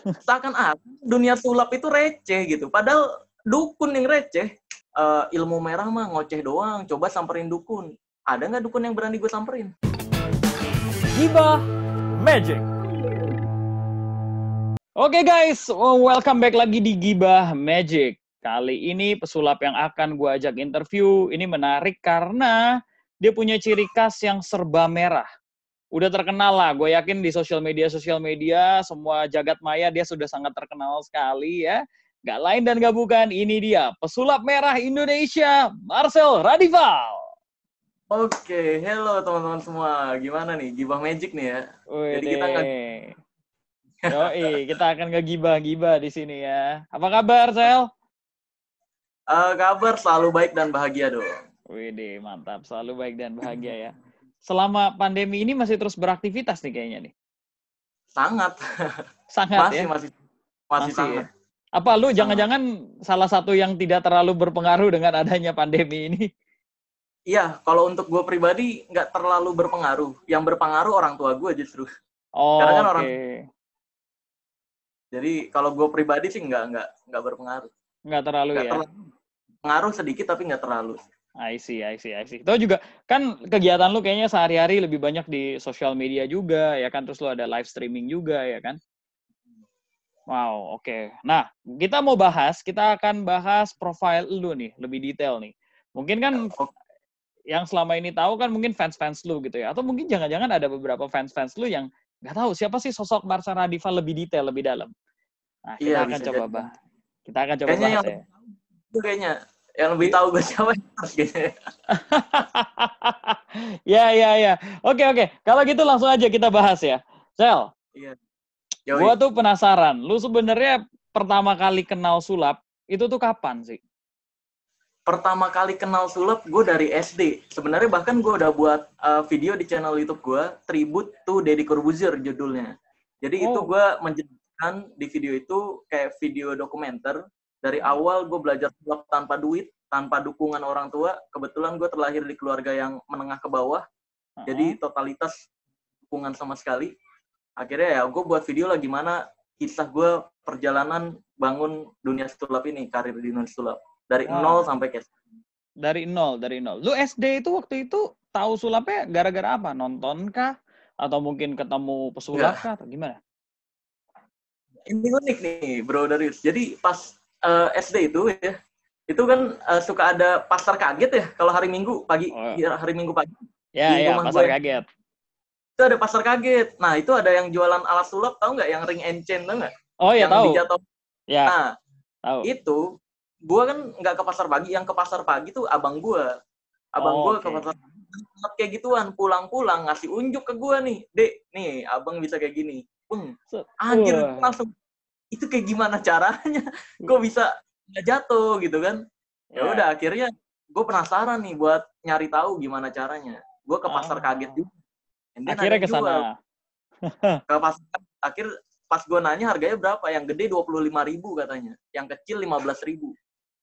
Seakan-akan dunia sulap itu receh gitu. Padahal dukun yang receh. Ilmu merah mah ngoceh doang. Coba samperin dukun. Ada nggak dukun yang berani gue samperin? Gibah Magic. Oke guys, welcome back lagi di Gibah Magic. Kali ini pesulap yang akan gue ajak interview ini menarik karena dia punya ciri khas yang serba merah. Udah terkenal lah, gue yakin di sosial media, semua jagat maya dia sudah sangat terkenal sekali ya. Gak lain dan gak bukan, ini dia, pesulap merah Indonesia, Marcel Radival. Oke, hello teman-teman semua. Gimana nih, Gibah Magic nih ya? Wih Jadi kita nggak deh. Yoi, kita akan ngegibah-gibah di sini ya. Apa kabar, Sel? kabar selalu baik dan bahagia dong. Wih deh, mantap. Selalu baik dan bahagia ya. Selama pandemi ini masih terus beraktivitas nih kayaknya nih. Sangat. Sangat ya? masih Ya? sangat. Apa lu Masih sangat. jangan-jangan salah satu yang tidak terlalu berpengaruh dengan adanya pandemi ini? Iya, kalau untuk gue pribadi nggak terlalu berpengaruh. Yang berpengaruh orang tua gue justru. Karena kan orang. Oke. Jadi kalau gue pribadi sih nggak berpengaruh. Nggak terlalu Nggak ya? terlalu. Pengaruh sedikit tapi nggak terlalu. I see. Itu juga kan kegiatan lu kayaknya sehari-hari lebih banyak di sosial media juga ya kan, terus lu ada live streaming juga ya kan? Wow, oke. Nah, kita akan bahas profil lu nih, lebih detail nih. Mungkin kan yang selama ini tahu kan mungkin fans-fans lu gitu ya, atau mungkin jangan-jangan ada beberapa fans-fans lu yang nggak tahu siapa sih sosok Marcel Radival lebih detail, lebih dalam. Nah, Iya, bisa jadi. Kita akan coba Kayaknya bahas yang ya. kayaknya yang lebih tahu gue siapa kayaknya. Ya. Oke. Kalau gitu langsung aja kita bahas ya. Sel, Iya. gua Yoi. tuh penasaran. Lu sebenarnya pertama kali kenal sulap itu tuh kapan sih? Pertama kali kenal sulap gue dari SD. Sebenarnya bahkan gue udah buat video di channel YouTube gue, Tribute to Deddy Corbuzier judulnya. Jadi itu gue menjelaskan di video itu kayak video dokumenter. Dari awal gue belajar sulap tanpa duit, tanpa dukungan orang tua. Kebetulan gue terlahir di keluarga yang menengah ke bawah. Jadi totalitas dukungan sama sekali. Akhirnya ya gue buat video lah gimana kisah gue perjalanan bangun dunia sulap ini, karir di dunia sulap. Dari nol sampai ke dari nol. Lu SD itu waktu itu tahu sulapnya gara-gara apa? Nonton kah? Atau mungkin ketemu pesulap kah? Atau gimana? Ini unik nih, Bro Darius. Jadi pas SD itu ya, itu kan suka ada pasar kaget ya kalau hari Minggu pagi, hari Minggu pagi di Ya, rumah pasar gue. Kaget. Itu ada pasar kaget. Nah, itu ada yang jualan alat sulap, tahu nggak? Yang ring and chain, tahu nggak? Oh ya, Yang tahu. dijatuh. Ya, Nah, tahu. itu gue kan nggak ke pasar pagi, yang ke pasar pagi tuh abang gue. Abang gue ke pasar pagi kayak gituan, pulang-pulang ngasih unjuk ke gue nih, Dek, nih abang bisa kayak gini. Anjir, langsung itu kayak gimana caranya? Kok bisa nggak jatuh gitu kan? Ya udah akhirnya gue penasaran nih buat nyari tahu gimana caranya. Gue ke pasar kaget juga. Akhirnya ke sana. Ke pasar akhir pas gue nanya harganya berapa? Yang gede 25.000 katanya, yang kecil 15.000.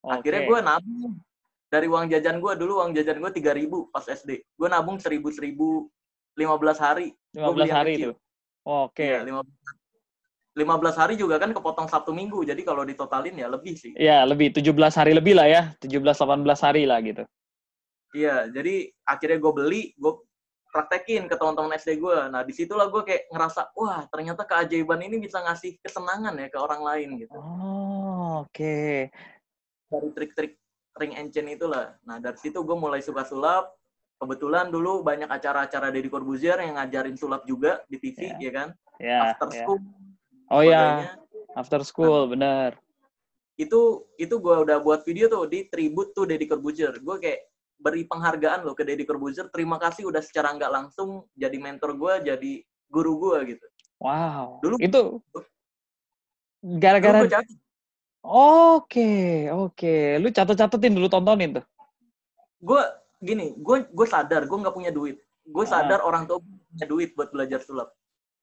Akhirnya gue nabung dari uang jajan gue dulu, uang jajan gue 3.000 pas SD. Gue nabung 1.000 15 hari. 15 hari itu. Oke. Iya, 15 hari juga kan kepotong Sabtu Minggu. Jadi kalau ditotalin ya lebih sih. Iya, lebih 17 hari lebih lah ya. 17-18 hari lah gitu. Iya, jadi akhirnya gue beli, gue praktekin ke teman-teman SD gue. Nah, disitulah gue kayak ngerasa, wah ternyata keajaiban ini bisa ngasih kesenangan ya ke orang lain gitu. Oke. Dari trik-trik ring and chain itulah. Nah, dari situ gue mulai suka sulap. Kebetulan dulu banyak acara-acara Deddy Corbuzier yang ngajarin sulap juga di TV, ya kan? After school. Oh ya, after school, bener. Itu gue udah buat video tuh di Tribute to Deddy Corbuzier.Gue kayak beri penghargaan loh ke Deddy Corbuzier. Terima kasih udah secara nggak langsung jadi mentor gue, jadi guru gue gitu. Wow. Dulu itu gara-gara. Oke. Lu catet-catetin dulu, tontonin tuh. Gue sadar gue nggak punya duit. Gue sadar orang tua punya duit buat belajar sulap.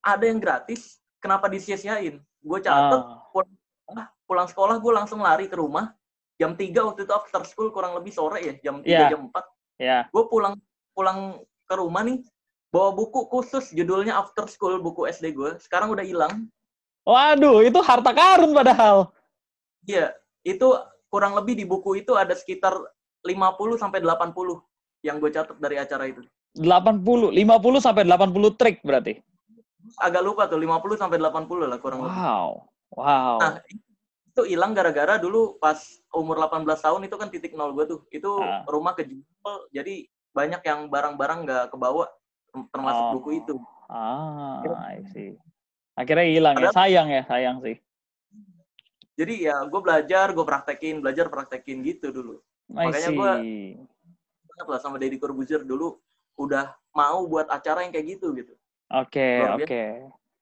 Ada yang gratis, kenapa disia-siain? Gue catet, pulang sekolah gue langsung lari ke rumah. Jam 3 waktu itu after school, kurang lebih sore ya, jam 3, jam 4. Gue pulang ke rumah nih, bawa buku khusus judulnya After School, buku SD gue. Sekarang udah hilang. Waduh, itu harta karun padahal. Iya, itu kurang lebih di buku itu ada sekitar 50 sampai 80 yang gue catat dari acara itu. 50 sampai 80 trik berarti. Agak lupa tuh, 50 sampai 80 lah kurang lebih. Wow. Nah, itu hilang gara-gara dulu pas umur 18 tahun itu kan titik nol gue tuh. Itu rumah kejual, jadi banyak yang barang-barang nggak kebawa, termasuk buku itu. I see. Akhirnya hilang ya, sayang sih. Jadi ya gue belajar praktekin gitu dulu. Makanya gue banget lah sama Deddy Corbuzier dulu udah mau buat acara yang kayak gitu. Oke.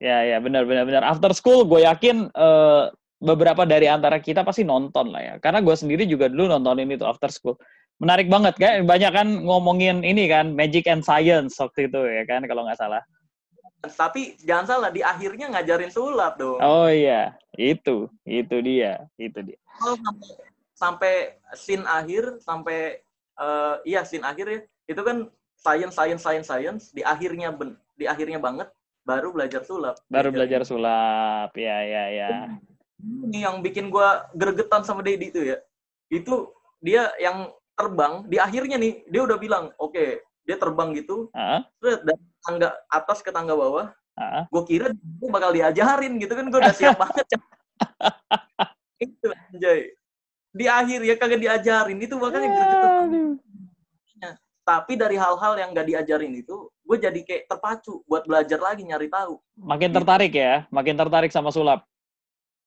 Ya, benar. After school, gue yakin beberapa dari antara kita pasti nonton lah ya. Karena gue sendiri juga dulu nontonin itu after school. Menarik banget kan? Banyak kan ngomongin ini kan, Magic and Science waktu itu ya kan, kalau nggak salah. Tapi jangan salah, di akhirnya ngajarin sulap dong. Oh iya, itu dia. Sampai scene akhir, scene akhir ya, itu kan science, di akhirnya banget, baru belajar sulap. Ya. Ini yang bikin gue gregetan sama Deddy itu ya, itu dia yang terbang, di akhirnya nih, dia udah bilang, oke, dia terbang gitu, dari tangga atas ke tangga bawah, gue kira gue bakal diajarin gitu kan, gue udah siap banget. Itu anjay. Di akhir ya kagak diajarin, itu makanya gregetan. Tapi dari hal-hal yang gak diajarin itu, gue jadi kayak terpacu buat belajar lagi, nyari tahu. Makin tertarik sama sulap.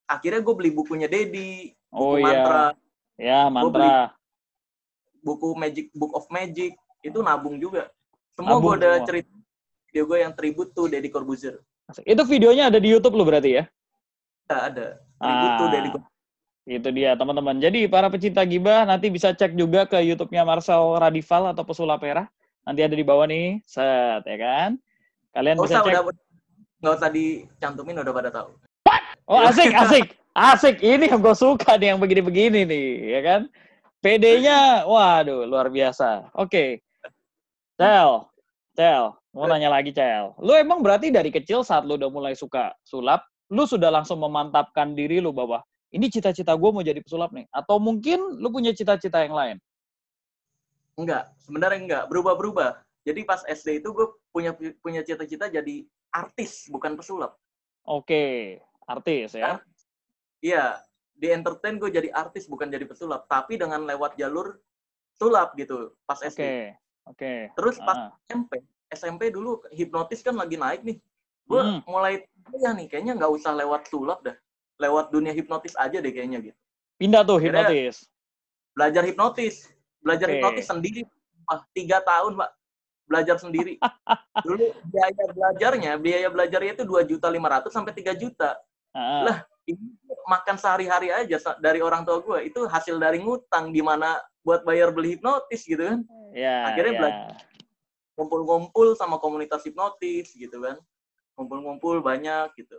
Akhirnya gue beli bukunya Deddy, buku mantra. Ya, mantra. Buku Book of Magic, itu nabung juga. Semua gue udah cerita video gue yang tribute to Deddy Corbuzier. Itu videonya ada di YouTube lo berarti ya? Ada. Tribute to Deddy Corbuzier. Itu dia teman-teman. Jadi para pecinta gibah nanti bisa cek juga ke YouTube-nya Marcel Radival atau Pesulap Merah. Nanti ada di bawah nih, set ya kan. Kalian bisa cek. Nggak usah dicantumin, udah pada tahu. Oh asik. Ini yang gue suka nih, yang begini-begini nih, ya kan. PD-nya, waduh, luar biasa. Oke. Cel, mau nanya lagi, Cel. Lu emang berarti dari kecil saat lu udah mulai suka sulap, lu sudah langsung memantapkan diri lu bahwa ini cita-cita gue mau jadi pesulap nih? Atau mungkin lu punya cita-cita yang lain? Enggak, sebenarnya enggak. Berubah-berubah. Jadi pas SD itu gue punya cita-cita jadi artis, bukan pesulap. Oke, artis ya? Iya, di entertain gue jadi artis, bukan jadi pesulap. Tapi dengan lewat jalur sulap gitu, pas SD. Oke. Terus pas SMP dulu hipnotis kan lagi naik nih. Gue mulai, nih, kayaknya nggak usah lewat sulap dah. Lewat dunia hipnotis aja deh kayaknya gitu. Pindah tuh hipnotis. Belajar hipnotis sendiri. 3 tahun, Pak. Belajar sendiri. Dulu biaya belajarnya itu 2.500.000 sampai 3 juta. Lah, ini makan sehari-hari aja dari orang tua gue. Itu hasil dari ngutang, gimana buat bayar beli hipnotis gitu kan. Akhirnya belajar. Ngumpul-ngumpul sama komunitas hipnotis gitu kan. Ngumpul-ngumpul banyak gitu.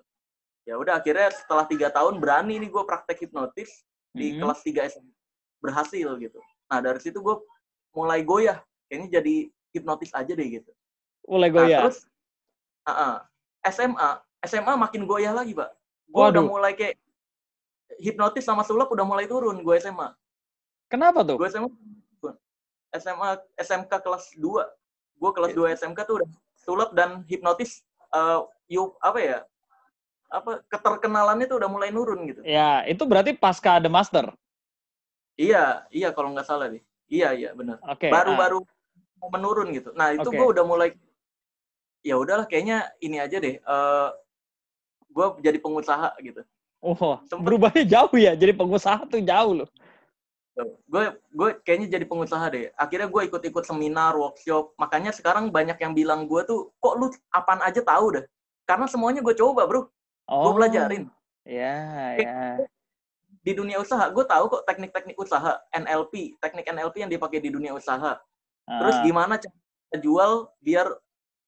Ya udah, akhirnya setelah 3 tahun berani nih gue praktek hipnotis di kelas 3 SMP. Berhasil gitu. Nah, dari situ gue mulai goyah. Kayaknya jadi hipnotis aja deh gitu. Mulai goyah? Terus SMA makin goyah lagi, Pak. Gue udah mulai kayak hipnotis sama sulap udah mulai turun gue SMA. Kenapa tuh? Gue SMK kelas 2. Gue kelas 2 SMK tuh udah sulap dan hipnotis keterkenalannya tuh udah mulai nurun gitu. Ya, itu berarti pasca The Master. Iya kalau nggak salah deh. Iya benar. Baru-baru menurun gitu. Nah, itu gue udah mulai, ya udahlah kayaknya ini aja deh. Gue jadi pengusaha gitu. Berubahnya jauh ya. Jadi pengusaha tuh jauh loh. Gue kayaknya jadi pengusaha deh. Akhirnya gue ikut-ikut seminar, workshop. Makanya sekarang banyak yang bilang gue tuh, kok lu apaan aja tahu dah. Karena semuanya gue coba, bro. Gue pelajarin. Ya. Di dunia usaha, gue tahu kok teknik-teknik usaha, teknik NLP yang dipakai di dunia usaha. Terus gimana cara jual biar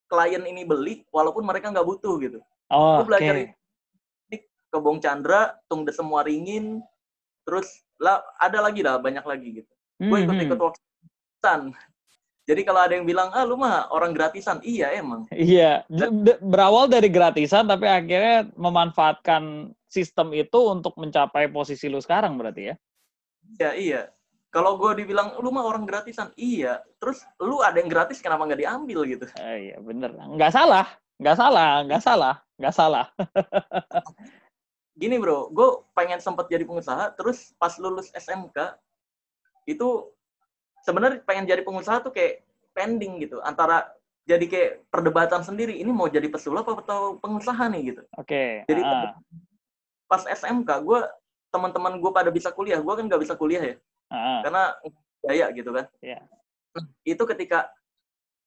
klien ini beli, walaupun mereka nggak butuh gitu. Gue belajar teknik Kebong Chandra, Tung Desem Waringin, terus ada lagi banyak lagi gitu. Gue ikut-ikut workshop. Jadi kalau ada yang bilang, lu mah orang gratisan. Iya, emang. Iya, berawal dari gratisan tapi akhirnya memanfaatkan sistem itu untuk mencapai posisi lu sekarang berarti ya? Iya, iya. Kalau gue dibilang, lu mah orang gratisan. Iya. Terus lu ada yang gratis, kenapa nggak diambil gitu? Iya, bener. Nggak salah. Nggak salah. Nggak salah. Nggak salah. Gini bro, gue pengen sempet jadi pengusaha, terus pas lulus SMK, itu sebenarnya pengen jadi pengusaha tuh kayak pending gitu. Antara jadi kayak perdebatan sendiri, ini mau jadi pesulap atau pengusaha nih gitu. Oke. Jadi pas SMK, teman-teman gue pada bisa kuliah, gue kan nggak bisa kuliah ya. Karena biaya gitu kan. Yeah. Nah, itu ketika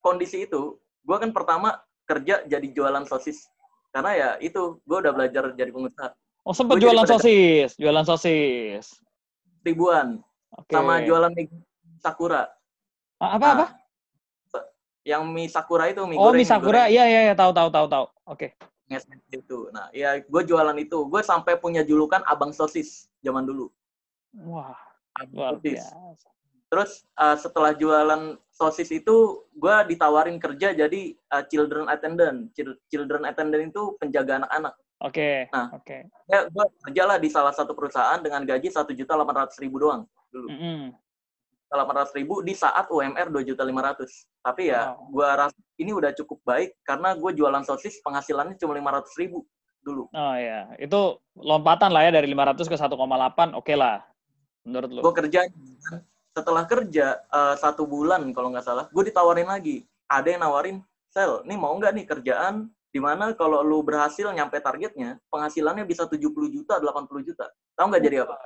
kondisi itu, gue kan pertama kerja jadi jualan sosis. Karena ya itu, gue udah belajar jadi pengusaha. Oh, sempat jualan sosis. Jualan sosis. Ribuan. Okay. Sama jualan mie Sakura. Apa? Yang mie Sakura itu, mie goreng. Oh, mie Sakura. Iya. Tahu. Oke. Itu. Nah, ya gue jualan itu. Gue sampai punya julukan Abang Sosis zaman dulu. Wah, luar biasa. Terus setelah jualan sosis itu, gue ditawarin kerja jadi children attendant. Children attendant itu penjaga anak-anak. Oke. Nah, ya gue kerjalah di salah satu perusahaan dengan gaji 1.800.000 doang dulu. 800.000 di saat UMR 2.500.000. Tapi ya, gue rasa ini udah cukup baik karena gue jualan sosis penghasilannya cuma 500.000 dulu. Oh ya, itu lompatan lah ya dari 500 ke 1,8, oke lah menurut lo. Gue kerja, setelah kerja 1 bulan kalau nggak salah, gue ditawarin lagi. Ada yang nawarin, Sel, nih mau nggak nih kerjaan dimana kalau lu berhasil nyampe targetnya, penghasilannya bisa 70 juta, 80 juta. Tahu nggak jadi apa?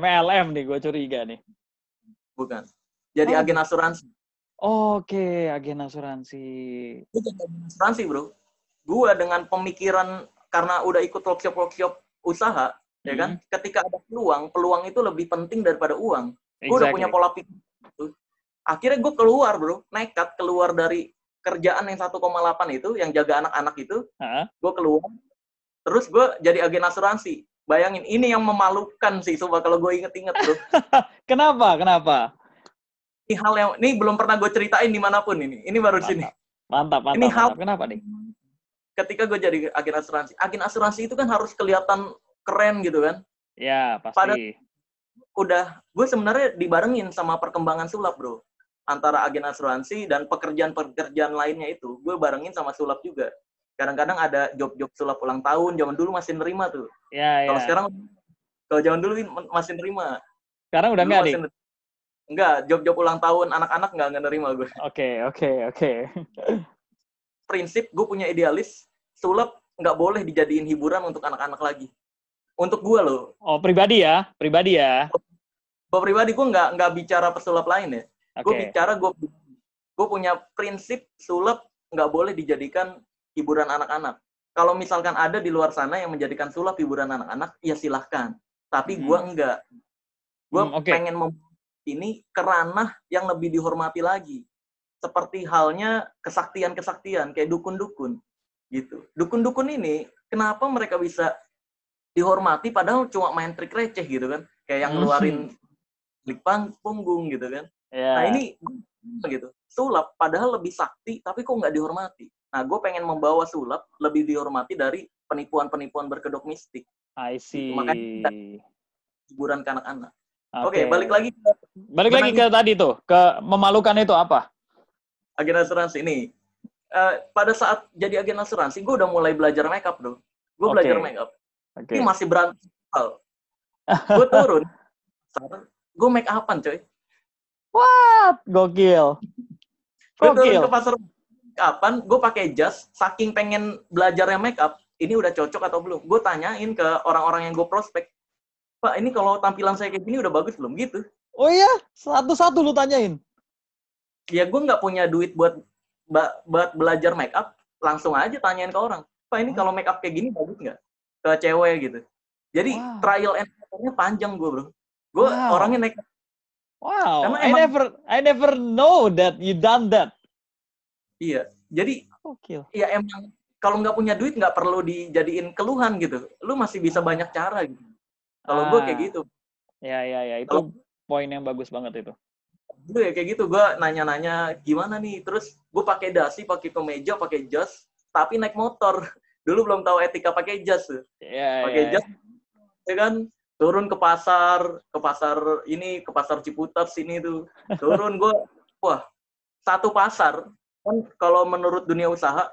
MLM nih, gue curiga nih. Bukan. Jadi agen asuransi. Oke, agen asuransi. Gue jadi agen asuransi, bro. Gue dengan pemikiran, karena udah ikut workshop usaha, ya kan? Ketika ada peluang itu lebih penting daripada uang. Gue udah punya pola pikir. Akhirnya gue keluar, bro. Nekat keluar dari kerjaan yang 1,8 itu, yang jaga anak-anak itu. Gue keluar. Terus gue jadi agen asuransi. Bayangin, ini yang memalukan sih, coba kalau gue inget-inget, bro. Kenapa? Ini hal yang, ini belum pernah gue ceritain dimanapun ini. Ini baru sini. Mantap. Ini hal, kenapa nih? Ketika gue jadi agen asuransi itu kan harus kelihatan keren gitu kan? Ya, pasti. Gue sebenarnya dibarengin sama perkembangan sulap, bro. Antara agen asuransi dan pekerjaan lainnya itu, gue barengin sama sulap juga. Kadang-kadang ada job-job sulap ulang tahun, zaman dulu masih nerima tuh. Kalau sekarang, kalau zaman dulu masih nerima. Sekarang udah nggak nih? Enggak, job-job ulang tahun anak-anak nggak nerima gue. Oke. Prinsip, gue punya idealis, sulap nggak boleh dijadiin hiburan untuk anak-anak lagi. Untuk gue loh. Oh, pribadi ya? Gue pribadi, gue nggak bicara pesulap lain ya. Gue bicara, gue punya prinsip sulap nggak boleh dijadikan hiburan anak-anak. Kalau misalkan ada di luar sana yang menjadikan sulap hiburan anak-anak, ya silahkan. Tapi gue enggak. Gue pengen membuat ini ke ranah yang lebih dihormati lagi. Seperti halnya kesaktian-kesaktian, kayak dukun-dukun. Gitu. Dukun-dukun ini, kenapa mereka bisa dihormati padahal cuma main trik receh gitu kan? Kayak yang ngeluarin klik punggung gitu kan? Yeah. Nah ini, gitu. Sulap padahal lebih sakti, tapi kok nggak dihormati. Nah, gue pengen membawa sulap lebih dihormati dari penipuan-penipuan berkedok mistik. I see. Gitu. Makanya hiburan ke anak-anak. Oke, balik lagi ke tadi tuh, ke memalukan itu apa? Agen asuransi ini. Pada saat jadi agen asuransi, gue udah mulai belajar makeup, bro. Gue belajar makeup. Ini masih berantakan. Gue turun, gue make upan, coy. What? Gokil. Gue turun ke pasar kapan, gue pakai jas, saking pengen belajarnya makeup, ini udah cocok atau belum? Gue tanyain ke orang-orang yang gue prospek, Pak, ini kalau tampilan saya kayak gini udah bagus belum? Gitu. Oh iya? Satu-satu lu tanyain? Ya, gue nggak punya duit buat belajar makeup, langsung aja tanyain ke orang, Pak, ini kalau makeup kayak gini bagus nggak? Ke cewek gitu. Jadi, trial and error-nya panjang gue, bro. Gue orangnya nekat. Wow, I never know that you done that. Iya, jadi ya emang kalau nggak punya duit nggak perlu dijadiin keluhan gitu. Lu masih bisa banyak cara gitu. Kalau gue kayak gitu. Ya, itu poin yang bagus banget itu. Dulu ya kayak gitu, gue nanya-nanya gimana nih, terus gue pakai dasi, pakai kemeja, pakai jas, tapi naik motor. Dulu belum tahu etika pakai jas tuh. Pakai jas, ya kan, turun ke pasar ini, ke pasar Ciputat sini tuh. Turun gue, wah, satu pasar, kan kalau menurut dunia usaha,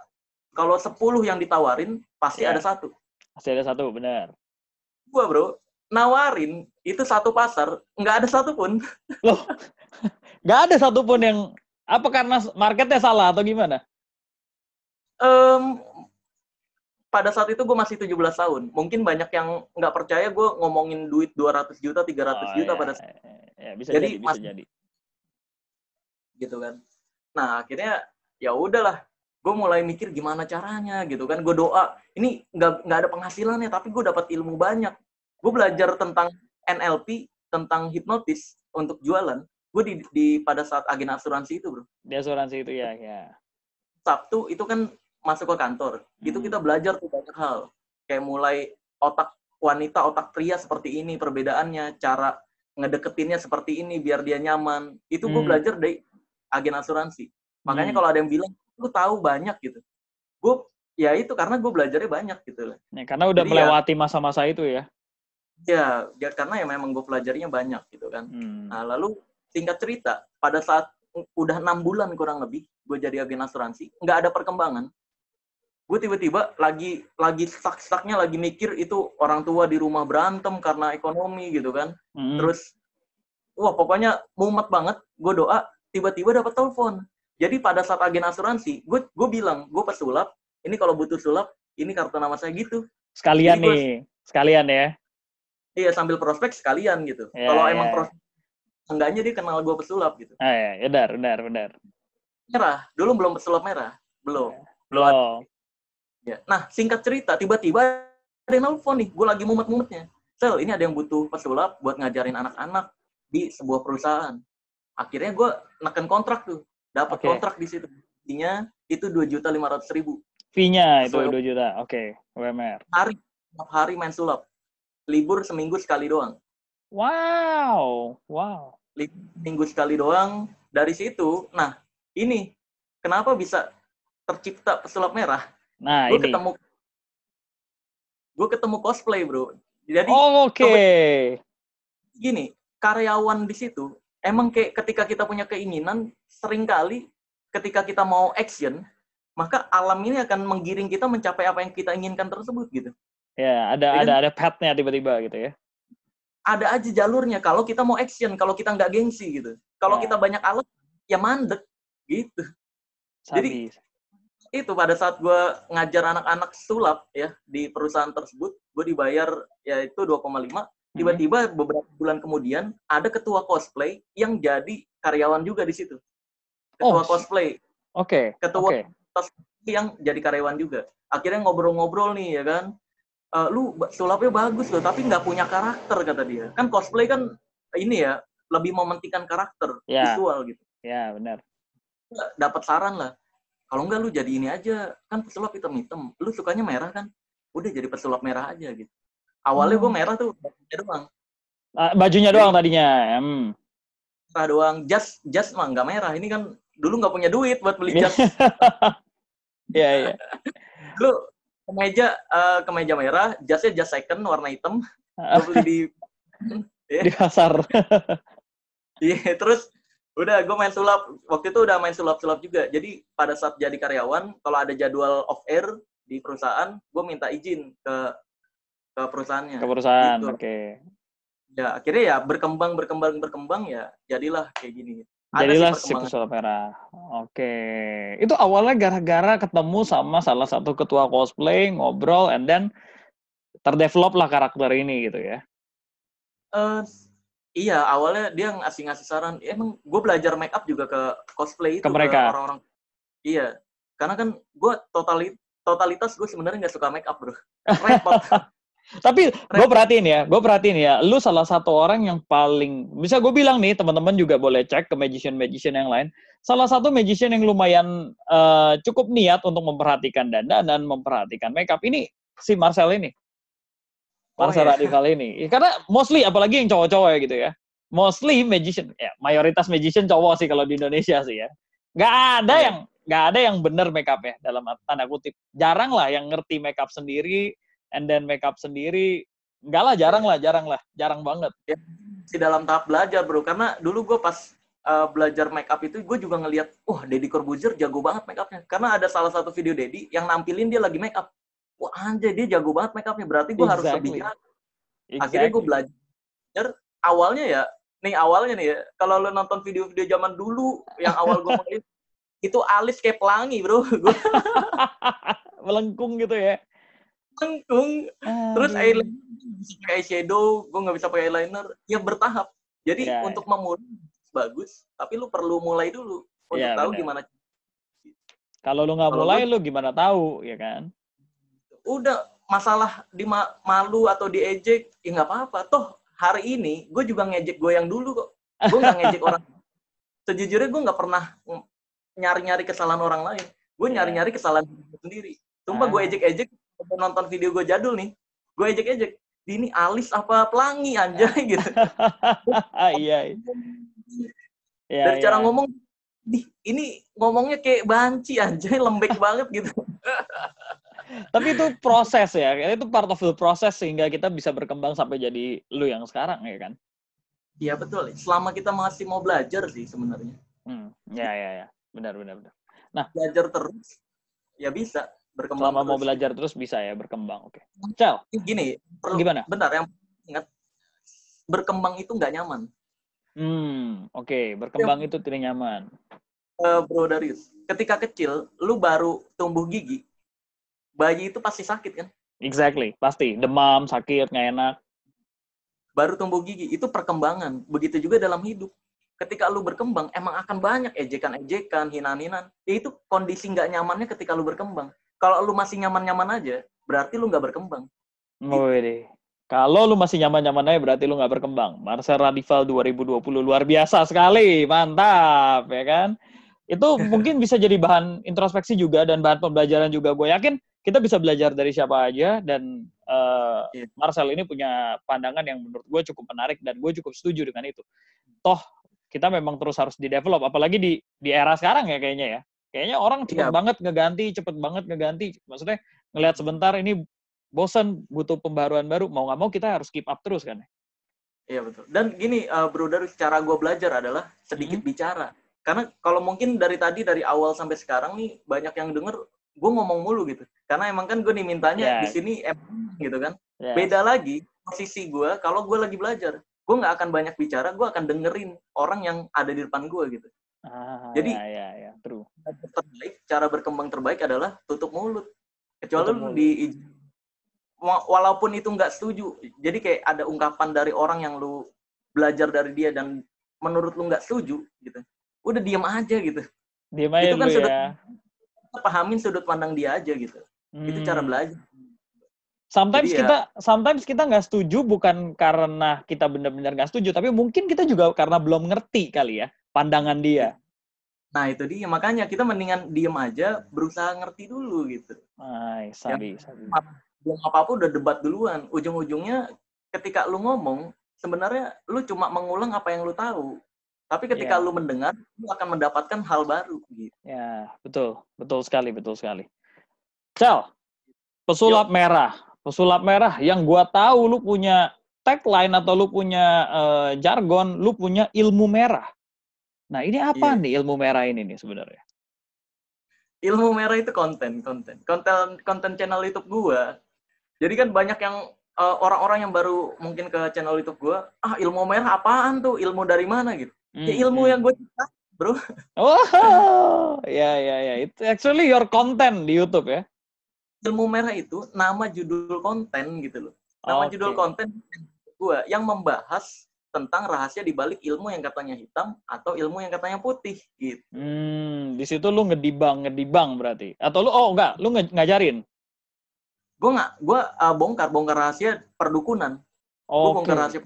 kalau 10 yang ditawarin, pasti ada satu. Pasti ada satu, benar. Gue bro, nawarin, itu satu pasar, nggak ada satupun. Loh, nggak ada satupun yang, apa karena marketnya salah atau gimana? Pada saat itu gue masih 17 tahun. Mungkin banyak yang nggak percaya gue ngomongin duit 200 juta, 300 juta pada saat itu. Ya, bisa jadi. Gitu kan. Nah, akhirnya ya udahlah. Gue mulai mikir gimana caranya gitu kan. Gue doa, ini nggak ada penghasilannya, tapi gue dapat ilmu banyak. Gue belajar tentang NLP, tentang hipnotis untuk jualan. Gue di pada saat agen asuransi itu, bro. Di asuransi itu ya. Sabtu itu kan masuk ke kantor, itu kita belajar tuh banyak hal. Kayak mulai otak wanita, otak pria seperti ini perbedaannya, cara ngedeketinnya seperti ini biar dia nyaman. Itu gue belajar dari agen asuransi. Makanya kalau ada yang bilang, lu tahu banyak gitu. Gue, ya itu karena gue belajarnya banyak gitu. Ya, karena udah jadi melewati masa-masa itu ya. Ya, karena ya memang gue pelajarinya banyak gitu kan. Nah, lalu singkat cerita, pada saat udah 6 bulan kurang lebih, gue jadi agen asuransi, nggak ada perkembangan. Gue tiba-tiba lagi stuck-stucknya lagi mikir itu orang tua di rumah berantem karena ekonomi gitu kan. Terus, wah pokoknya mumet banget. Gue doa, tiba-tiba dapat telepon. Jadi pada saat agen asuransi, gue bilang, gue pesulap, ini kalau butuh sulap, ini kartu nama saya gitu. Sekalian nih, sekalian ya. Iya, sambil prospek sekalian gitu. Kalau emang prospek, enggaknya dia kenal gue pesulap gitu. Ya, benar. Merah, dulu belum pesulap merah. Belum. Ya. Nah, singkat cerita, tiba-tiba ada yang nelfon nih, gue lagi mumet-mumetnya. Sel, ini ada yang butuh pesulap buat ngajarin anak-anak di sebuah perusahaan. Akhirnya gue neken kontrak tuh, dapat kontrak di situ. Fee-nya itu 2.500.000. Fee-nya itu 2 juta, oke. UMR. Tiap hari main sulap. Libur seminggu sekali doang. Wow. Libur seminggu sekali doang. Dari situ, nah ini, kenapa bisa tercipta pesulap merah? Nah, gue ketemu cosplay, bro. Jadi, gini, karyawan di situ, emang kayak ketika kita punya keinginan, seringkali ketika kita mau action, maka alam ini akan menggiring kita mencapai apa yang kita inginkan tersebut, gitu. Ya, ada path-nya tiba-tiba gitu ya. Ada aja jalurnya, kalau kita mau action, kalau kita nggak gengsi, gitu. Kalau kita banyak alat, ya mandek, gitu. Jadi, itu pada saat gue ngajar anak-anak sulap ya di perusahaan tersebut, gue dibayar yaitu 2,5. Tiba-tiba beberapa bulan kemudian ada ketua cosplay yang jadi karyawan juga di situ. Ketua cosplay. Ketua cosplay yang jadi karyawan juga. Akhirnya ngobrol-ngobrol nih ya kan. Lu sulapnya bagus loh, tapi nggak punya karakter kata dia. Kan cosplay kan ini ya lebih mementingkan karakter visual gitu. Ya benar. Dapat saran lah. Kalau enggak lu jadi ini aja, kan pesulap hitam-hitam. Lu sukanya merah kan? Udah jadi pesulap merah aja gitu. Awalnya gue merah tuh bajunya doang. Bajunya doang tadinya. Merah doang. Jas mah nggak merah. Ini kan dulu nggak punya duit buat beli jas. Iya. Dulu kemeja merah, jasnya jas second warna hitam. Gue beli di pasar. Iya, terus udah, gue main sulap. Waktu itu udah main sulap-sulap juga. Jadi, pada saat jadi karyawan, kalau ada jadwal off-air di perusahaan, gue minta izin ke perusahaannya. Ke perusahaan, gitu. Oke. Ya, akhirnya ya berkembang ya, jadilah kayak gini. Jadilah si pesulap merah. Oke. Itu awalnya gara-gara ketemu sama salah satu ketua cosplay, ngobrol, and then terdevelop lah karakter ini gitu ya? Iya, awalnya dia ngasih saran. Emang gue belajar make up juga ke cosplay itu. Ke mereka? Ke orang-orang. Iya. Karena kan gue totalitas gue sebenarnya nggak suka make up, bro. Repot. Tapi gue perhatiin ya, lu salah satu orang yang paling, bisa gue bilang nih, teman-teman juga boleh cek ke magician yang lain, salah satu magician yang lumayan cukup niat untuk memperhatikan dandan, memperhatikan makeup, ini si Marcel ini. Marcel Radival ini. Karena mostly, apalagi yang cowok-cowok ya gitu ya. mostly magician, ya mayoritas magician cowok sih kalau di Indonesia sih ya. Nggak ada yang bener make up ya dalam tanda kutip. Jarang lah yang ngerti make up sendiri and then make up sendiri. Enggak lah, jarang banget. Ya, di dalam tahap belajar bro, karena dulu gue pas belajar make up itu gue juga ngelihat, wah Deddy Corbuzier jago banget make upnya, karena ada salah satu video Deddy yang nampilin dia lagi make up, wah anjay dia jago banget make upnya, berarti gue harus lebih jago. Akhirnya gue belajar awalnya nih ya, kalau lo nonton video-video zaman dulu yang awal gue mulai itu alis kayak pelangi bro. Melengkung gitu ya. Melengkung. Terus eyeliner bisa pakai eyeshadow, gue nggak bisa pakai eyeliner. Ya bertahap. Jadi untuk memulai bagus, tapi lu perlu mulai dulu untuk tahu bener. Gimana. Kalau lu nggak mulai, lu gimana tahu, ya kan? Udah masalah malu atau diejek, ya nggak apa-apa. Toh hari ini gue juga ngejek gue yang dulu kok. Gue nggak ngejek orang. Sejujurnya gue nggak pernah nyari-nyari kesalahan orang lain. Gue nyari-nyari kesalahan gue sendiri. Sumpah gue ejek-ejek, nonton video gue jadul nih, gue ejek-ejek. Ini alis apa pelangi anjay gitu. Iya. Dari cara ngomong, ini ngomongnya kayak banci anjay, lembek banget gitu. Tapi itu proses ya, itu part of the process sehingga kita bisa berkembang sampai jadi lu yang sekarang ya kan? Iya betul. Selama kita masih mau belajar sih sebenarnya. Ya. Benar. Nah, belajar terus, ya bisa berkembang. Selama mau belajar terus bisa ya berkembang. Oke. Cel. Gini, gimana? Bentar, yang ingat berkembang itu nggak nyaman. Oke. Berkembang itu tidak nyaman. Bro Darius, ketika kecil, lu baru tumbuh gigi, bayi itu pasti sakit kan? Exactly, pasti. Demam, sakit, nggak enak. Baru tumbuh gigi, itu perkembangan. Begitu juga dalam hidup. Ketika lu berkembang, emang akan banyak ejekan-ejekan, hinaan-hinaan. Ya itu kondisi nggak nyamannya ketika lu berkembang. Kalau lu masih nyaman-nyaman aja, berarti lu nggak berkembang. Wih, kalau lu masih nyaman-nyaman aja, berarti lu nggak berkembang. Marcel Radival 2020, luar biasa sekali. Mantap, ya kan? Itu mungkin bisa jadi bahan introspeksi juga dan bahan pembelajaran juga. Gue yakin kita bisa belajar dari siapa aja, dan Marcel ini punya pandangan yang menurut gue cukup menarik, dan gue cukup setuju dengan itu. Toh, kita memang terus harus di-develop, apalagi di era sekarang ya kayaknya ya. Kayaknya orang cepet banget ngeganti. Maksudnya ngelihat sebentar ini bosan, butuh pembaruan baru, mau nggak mau kita harus keep up terus kan. Iya betul. Dan gini, Bro Darus, cara gue belajar adalah sedikit bicara. Karena kalau mungkin dari awal sampai sekarang nih, banyak yang denger gue ngomong mulu gitu. Karena emang kan gue dimintanya di sini gitu kan. Beda lagi posisi gue kalau gue lagi belajar. Gue nggak akan banyak bicara, gue akan dengerin orang yang ada di depan gue gitu. Jadi true. Cara berkembang terbaik adalah tutup mulut. Kecuali lu walaupun itu nggak setuju. Jadi kayak ada ungkapan dari orang yang lu belajar dari dia dan menurut lu nggak setuju gitu. Udah diam aja gitu. Diam aja itu kan ya. Pahamin sudut pandang dia aja gitu. Itu cara belajar. Sometimes kita nggak setuju bukan karena kita benar-benar nggak setuju, tapi mungkin kita juga karena belum ngerti kali ya pandangan dia. Nah itu dia, makanya kita mendingan diem aja, berusaha ngerti dulu gitu. Sabi. Belum apa-apa udah debat duluan. Ujung-ujungnya ketika lu ngomong, sebenarnya lu cuma mengulang apa yang lu tahu. Tapi ketika lu mendengar, lu akan mendapatkan hal baru gitu. Ya, betul sekali. Cel, pesulap merah yang gua tahu lu punya tagline atau lu punya jargon, lu punya ilmu merah. Nah, ini apa nih ilmu merah ini nih sebenarnya? Ilmu merah itu konten channel YouTube gua. Jadi kan banyak yang orang-orang yang baru mungkin ke channel YouTube gua, ilmu merah apaan tuh? Ilmu dari mana gitu? Ya ilmu yang gue cipta, bro. Ya. Itu actually your content di YouTube ya. Ilmu merah itu nama judul konten gitu loh. Nama judul konten gue yang membahas tentang rahasia di balik ilmu yang katanya hitam atau ilmu yang katanya putih gitu. Di situ lu ngedibang berarti. Atau lu lu ngajarin? Gue bongkar rahasia perdukunan. Gue bongkar rahasia.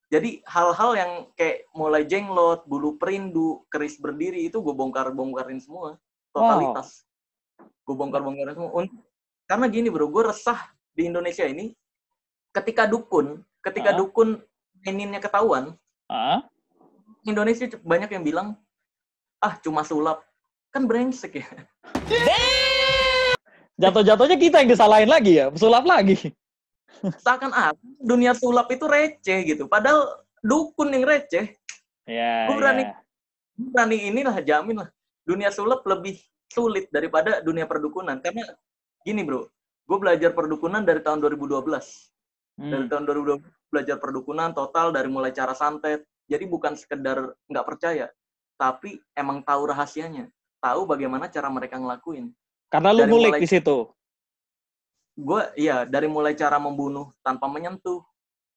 Jadi hal-hal yang kayak mulai jenglot, bulu perindu, keris berdiri itu gue bongkarin semua. Totalitas. Gue bongkarin semua. Karena gini bro, gue resah di Indonesia ini ketika dukun maininnya ketahuan, Ah? Indonesia banyak yang bilang, cuma sulap. Kan brengsek ya. Jatuh-jatuhnya kita yang disalahin lagi ya, sulap lagi. Seakan-akan dunia sulap itu receh gitu. Padahal dukun yang receh. Ya, Gue ya. berani inilah, jamin lah. Dunia sulap lebih sulit daripada dunia perdukunan. Karena gini bro, gue belajar perdukunan dari tahun 2012. Dari tahun 2012 belajar perdukunan total dari mulai cara santet. Jadi bukan sekedar nggak percaya, tapi emang tahu rahasianya. Tahu bagaimana cara mereka ngelakuin. Karena lu ngulik di situ. Gue, dari mulai cara membunuh tanpa menyentuh.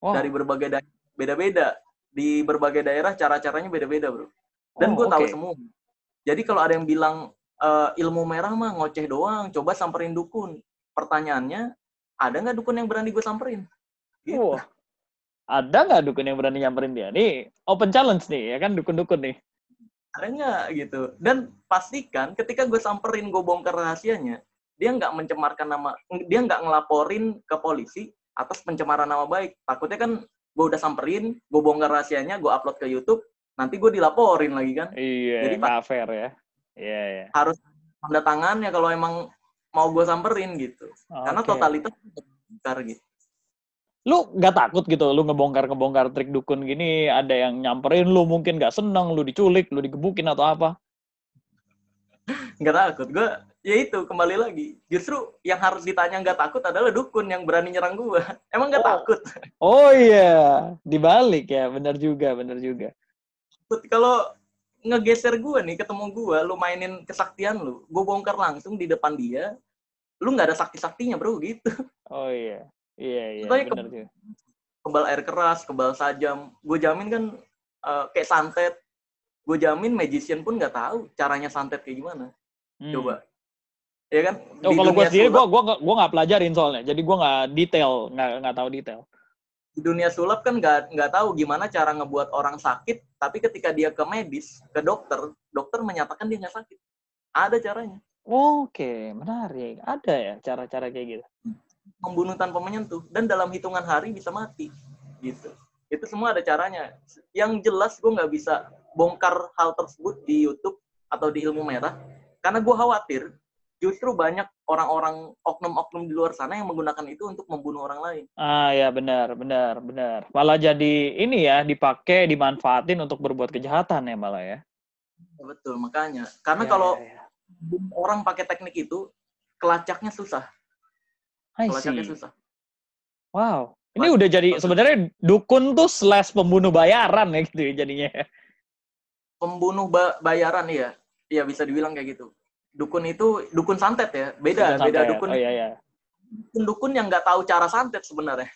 Wow. Dari berbagai daerah, beda-beda. Di berbagai daerah cara-caranya beda-beda bro. Dan gue tahu semua. Jadi kalau ada yang bilang ilmu merah mah ngoceh doang, coba samperin dukun. Pertanyaannya, ada nggak dukun yang berani gue samperin? Gitu. Ada nggak dukun yang berani nyamperin dia? Nih, open challenge nih, ya kan dukun-dukun nih. Ada nggak gitu. Dan pastikan ketika gue samperin, gue bongkar rahasianya, dia nggak mencemarkan nama, dia nggak ngelaporin ke polisi atas pencemaran nama baik. Takutnya kan gue udah samperin, gue bongkar rahasianya, gue upload ke YouTube, nanti gue dilaporin lagi kan. Iya, jadi nggak fair ya. Iya. Harus tanda tangannya kalau emang mau gue samperin gitu. Karena totalitas bongkar gitu. Lu nggak takut gitu, lu ngebongkar trik dukun gini, ada yang nyamperin lu, mungkin nggak seneng, lu diculik, lu digebukin atau apa? Nggak takut, gue ya itu kembali lagi. Justru yang harus ditanya nggak takut adalah dukun yang berani nyerang gue. Emang nggak takut? Oh iya, dibalik ya, benar juga. Kalau ngegeser gue nih, ketemu gue, lu mainin kesaktian lu, gue bongkar langsung di depan dia, lu nggak ada sakti-saktinya bro gitu. Oh iya, benar juga. Kebal air keras, kebal sajam, gue jamin kan kayak santet, gue jamin magician pun nggak tahu caranya santet kayak gimana. Coba, ya kan? Kalau gue sendiri, gue nggak pelajarin soalnya, jadi gue nggak tahu detail. Di dunia sulap kan nggak tahu gimana cara ngebuat orang sakit, tapi ketika dia ke medis, ke dokter menyatakan dia nggak sakit. Ada caranya. Oke, menarik. Ada ya cara-cara kayak gitu. Membunuh tanpa menyentuh, dan dalam hitungan hari bisa mati. Gitu. Itu semua ada caranya. Yang jelas gue nggak bisa bongkar hal tersebut di YouTube atau di Ilmu Merah, karena gue khawatir justru banyak orang-orang oknum-oknum di luar sana yang menggunakan itu untuk membunuh orang lain. Ya benar. Malah jadi ini ya, dipakai, dimanfaatin untuk berbuat kejahatan ya malah ya. Betul, makanya. Karena kalau orang pakai teknik itu, kelacaknya susah. Kelacaknya susah. Wow. Ini udah jadi sebenarnya dukun tuh / pembunuh bayaran ya gitu ya jadinya. Pembunuh bayaran ya. Iya bisa dibilang kayak gitu. Dukun itu dukun santet ya. Beda dukun. Oh iya. Dukun yang nggak tahu cara santet sebenarnya.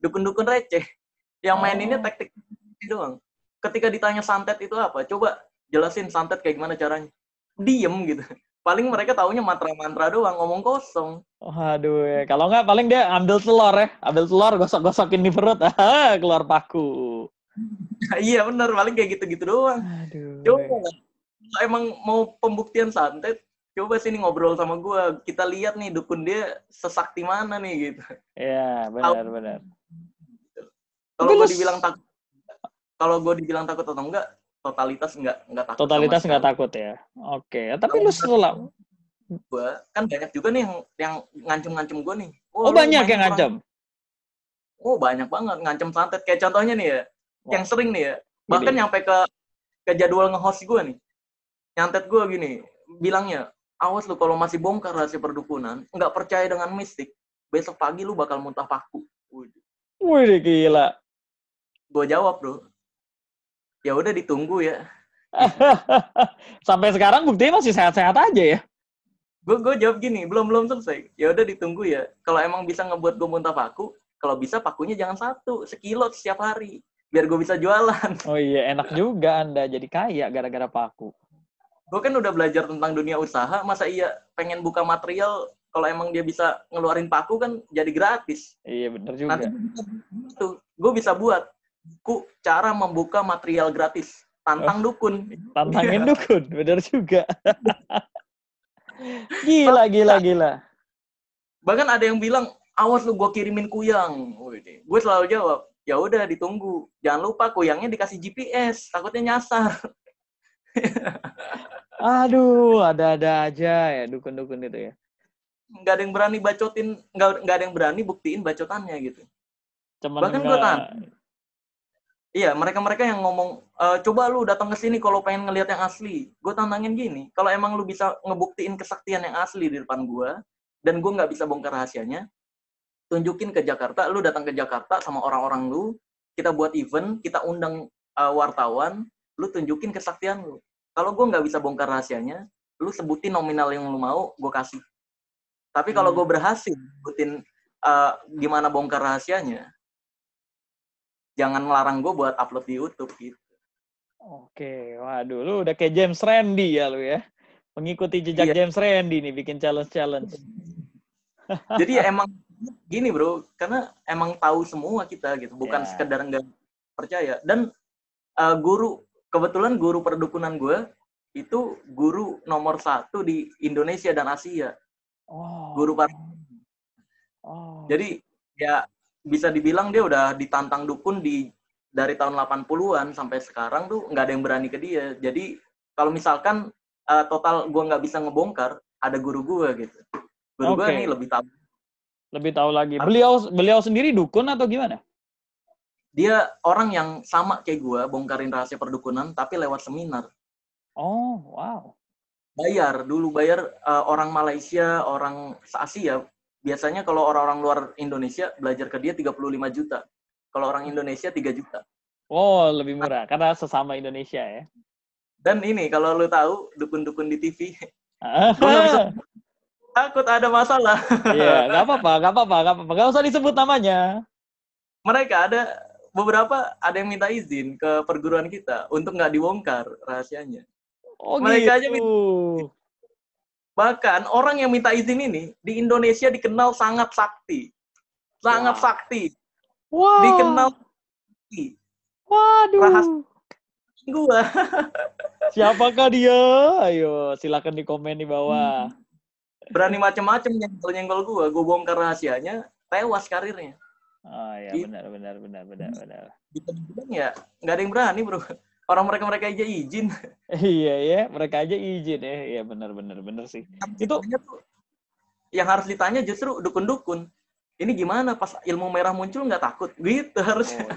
Dukun-dukun receh. Yang maininnya teknik doang. Ketika ditanya santet itu apa? Coba jelasin santet kayak gimana caranya. Diem gitu. Paling mereka taunya mantra-mantra doang, ngomong kosong. Aduh ya. Kalau nggak paling dia ambil telur ya. Ambil telur, gosok-gosokin di perut. Keluar paku. Iya bener, paling kayak gitu-gitu doang. Aduh. Coba lah. Kalau emang mau pembuktian santet, coba sini ngobrol sama gue. Kita lihat nih dukun dia sesakti mana nih gitu. Iya, benar. Kalau gue dibilang takut atau enggak, totalitas enggak takut. Totalitas enggak takut ya. Oke, tapi lu sulap. Gue kan banyak juga nih yang ngancem gue nih. Banyak yang ngancem. Banyak banget ngancem santet. Kayak contohnya nih ya, yang sering nih ya, bahkan nyampe ke jadwal nge-host gue nih. Nyantet gue gini, bilangnya, awas lu kalau masih bongkar rahasia perdukunan, nggak percaya dengan mistik, besok pagi lu bakal muntah paku. Wih, gila. Gue jawab, bro. Ya udah ditunggu ya. Sampai sekarang buktinya masih sehat-sehat aja ya. Gue jawab gini, belum selesai. Ya udah ditunggu ya. Kalau emang bisa ngebuat gue muntah paku, kalau bisa pakunya jangan 1, 1 kilo setiap hari, biar gue bisa jualan. Oh iya, enak juga Anda jadi kaya gara-gara paku. Gue kan udah belajar tentang dunia usaha, masa iya pengen buka material, kalau emang dia bisa ngeluarin paku kan jadi gratis. Iya bener juga. Nanti gue bisa buat cara membuka material gratis. Tantang dukun. Tantangin dukun, bener juga. Gila. Bahkan ada yang bilang, awas lu gue kirimin kuyang. Gue selalu jawab, ya udah ditunggu. Jangan lupa kuyangnya dikasih GPS, takutnya nyasar. Aduh, ada-ada aja ya dukun-dukun itu ya. Nggak ada yang berani bacotin, nggak ada yang berani buktiin bacotannya gitu. Cuman Bahkan gue nggak. iya, mereka-mereka yang ngomong, coba lu datang ke sini kalau pengen ngelihat yang asli. Gue tantangin gini, kalau emang lu bisa ngebuktiin kesaktian yang asli di depan gue, dan gue nggak bisa bongkar rahasianya, tunjukin ke Jakarta, lu datang ke Jakarta sama orang-orang lu, kita buat event, kita undang wartawan, lu tunjukin kesaktian lu. Kalau gue nggak bisa bongkar rahasianya, lu sebutin nominal yang lu mau, gue kasih. Tapi kalau gue berhasil sebutin gimana bongkar rahasianya, jangan melarang gue buat upload di YouTube gitu. Oke, waduh, lu udah kayak James Randi ya lu ya. Mengikuti jejak Iya. James Randi nih, bikin challenge-challenge. Jadi ya emang gini bro, karena emang tahu semua kita gitu, bukan sekedar nggak percaya. Dan kebetulan guru perdukunan gue itu guru nomor 1 di Indonesia dan Asia. Guru Jadi ya bisa dibilang dia udah ditantang dukun dari tahun 80-an sampai sekarang tuh nggak ada yang berani ke dia. Jadi kalau misalkan total gue nggak bisa ngebongkar, ada guru gue gitu. Guru gue nih lebih tahu. Lebih tahu lagi. Beliau sendiri dukun atau gimana? Dia orang yang sama kayak gue, bongkarin rahasia perdukunan, tapi lewat seminar. Oh, wow. Bayar orang Malaysia, orang Asia. Biasanya kalau orang-orang luar Indonesia belajar ke dia 35 juta. Kalau orang Indonesia 3 juta. Oh, lebih murah. Karena sesama Indonesia ya. Dan ini, kalau lu tahu, dukun-dukun di TV, gue nggak bisa, takut ada masalah. Iya, nggak apa-apa. Nggak usah disebut namanya. Mereka beberapa ada yang minta izin ke perguruan kita untuk nggak dibongkar rahasianya. Oh, Mereka gitu. aja bahkan orang yang minta izin ini di Indonesia dikenal sangat sakti. Sangat sakti. Wow. Dikenal sakti. Waduh. Rahasia gua. Siapakah dia? Ayo, silakan di komen di bawah. Berani macam-macam nyenggol gua bongkar rahasianya, tewas karirnya. Oh ya, gitu. benar. Bisa dibilang ya, nggak ada yang berani bro. Orang mereka aja izin. Iya ya, mereka aja izin ya. Iya benar sih. Itu yang harus ditanya justru dukun-dukun. Ini gimana pas ilmu merah muncul nggak takut? Gitu harusnya.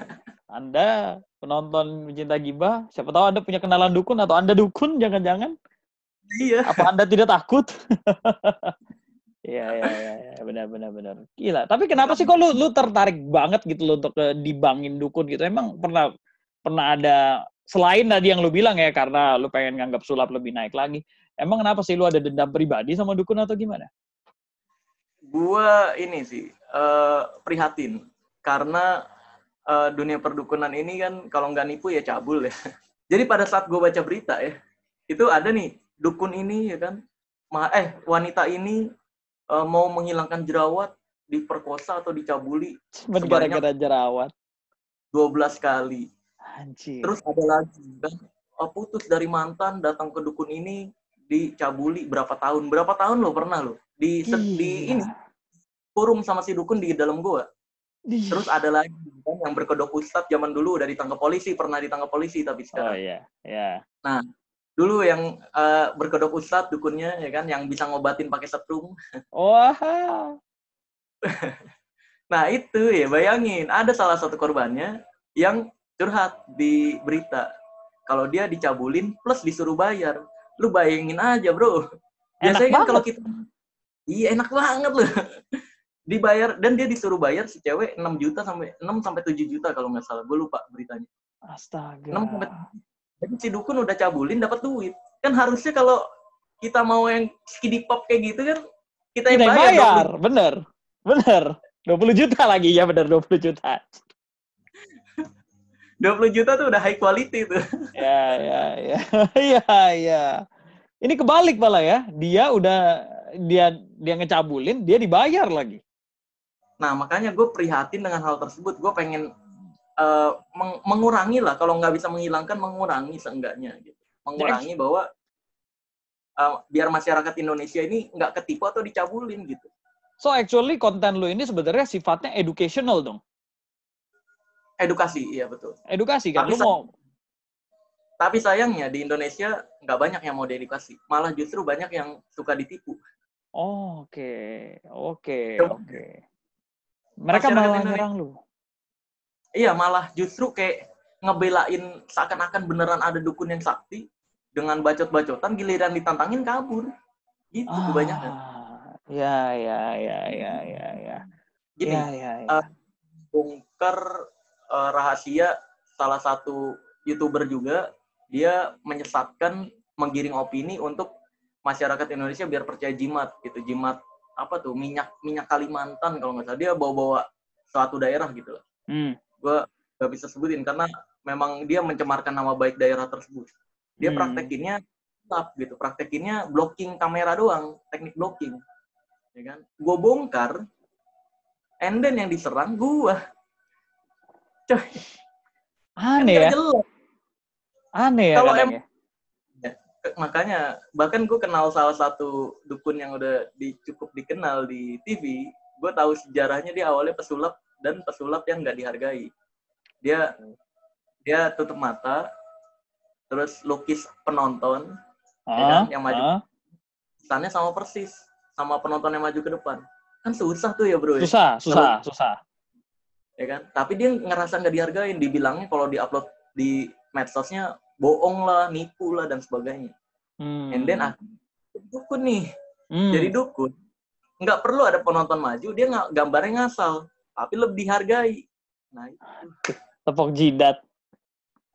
Anda penonton pencinta gibah, siapa tahu Anda punya kenalan dukun atau Anda dukun, jangan-jangan. Iya. Apa Anda tidak takut? Iya, benar. Gila. Tapi kenapa sih kok lu tertarik banget gitu lo untuk dibangin dukun gitu? Emang pernah ada, selain tadi yang lu bilang ya, karena lu pengen nganggap sulap lebih naik lagi. Emang kenapa sih lu ada dendam pribadi sama dukun atau gimana? Gua ini sih prihatin karena dunia perdukunan ini kan kalau nggak nipu ya cabul ya. Jadi pada saat gue baca berita ya, itu ada nih dukun ini ya kan, wanita ini mau menghilangkan jerawat, diperkosa atau dicabuli gara-gara jerawat 12 kali. Anjir. Terus ada lagi kan, putus dari mantan, datang ke dukun ini, dicabuli berapa tahun lo pernah lo di ini kurung sama si dukun di dalam goa. Terus ada lagi kan yang berkedok ustadz zaman dulu udah pernah ditangkap polisi tapi sekarang. Oh iya. Nah, dulu yang berkedok ustadz dukunnya ya kan, yang bisa ngobatin pakai setrum. Wah. Nah, itu ya bayangin, ada salah satu korbannya yang curhat di berita. Kalau dia dicabulin plus disuruh bayar. Lu bayangin aja, bro. Biasanya kan kalau kita enak banget loh. Dibayar, dan dia disuruh bayar si cewek 6 sampai 7 juta kalau nggak salah. Gue lupa beritanya. Astaga. 6 sampai 7 juta. Jadi si dukun udah cabulin dapat duit. Kan harusnya kalau kita mau yang skidipop kayak gitu kan kita yang bayar. Bener. 20 juta lagi, ya bener 20 juta. 20 juta tuh udah high quality tuh. Iya. Ini kebalik malah ya. Dia ngecabulin, dia dibayar lagi. Nah, makanya gue prihatin dengan hal tersebut. Gue pengen mengurangi lah. Kalau nggak bisa menghilangkan, mengurangi seenggaknya. Gitu. Mengurangi bahwa biar masyarakat Indonesia ini nggak ketipu atau dicabulin gitu. So, actually konten lu ini sebenarnya sifatnya educational dong? Edukasi, iya betul. Edukasi kan, lu mau... Tapi sayangnya di Indonesia nggak banyak yang mau diedukasi. Malah justru banyak yang suka ditipu. Oke. Coba Mereka masyarakat malah Indonesia, nyerang lu. iya malah justru kayak ngebelain seakan-akan beneran ada dukun yang sakti dengan bacot-bacotan, giliran ditantangin kabur. Gitu kebanyakan. Ya. Gini, bongkar rahasia salah satu YouTuber juga, dia menyesatkan, menggiring opini untuk masyarakat Indonesia biar percaya jimat gitu. Jimat apa tuh? Minyak Kalimantan kalau nggak salah. Dia bawa-bawa suatu daerah gitu loh. Gue nggak bisa sebutin karena memang dia mencemarkan nama baik daerah tersebut. Dia praktekinnya gitu. Praktekinnya blocking kamera doang, teknik blocking. Ya kan? Gue bongkar, and then yang diserang gue. Coy. Aneh ya? Jelas. Aneh ya Kalau kadang ya? Makanya, bahkan gue kenal salah satu dukun yang udah cukup dikenal di TV. Gue tahu sejarahnya, dia awalnya pesulap, dan pesulap yang nggak dihargai. Dia tutup mata, terus lukis penonton, ya kan, yang maju. Kesannya sama persis, sama penonton yang maju ke depan. Kan susah tuh ya bro. Susah. Ya kan? Tapi dia ngerasa nggak dihargain. Dibilangnya kalau di-upload di medsosnya, bohong lah, nipu lah, dan sebagainya. And then dukun nih. Jadi dukun. Nggak perlu ada penonton maju, dia gambarnya ngasal. Tapi lebih dihargai. Nah, itu. Tepok jidat.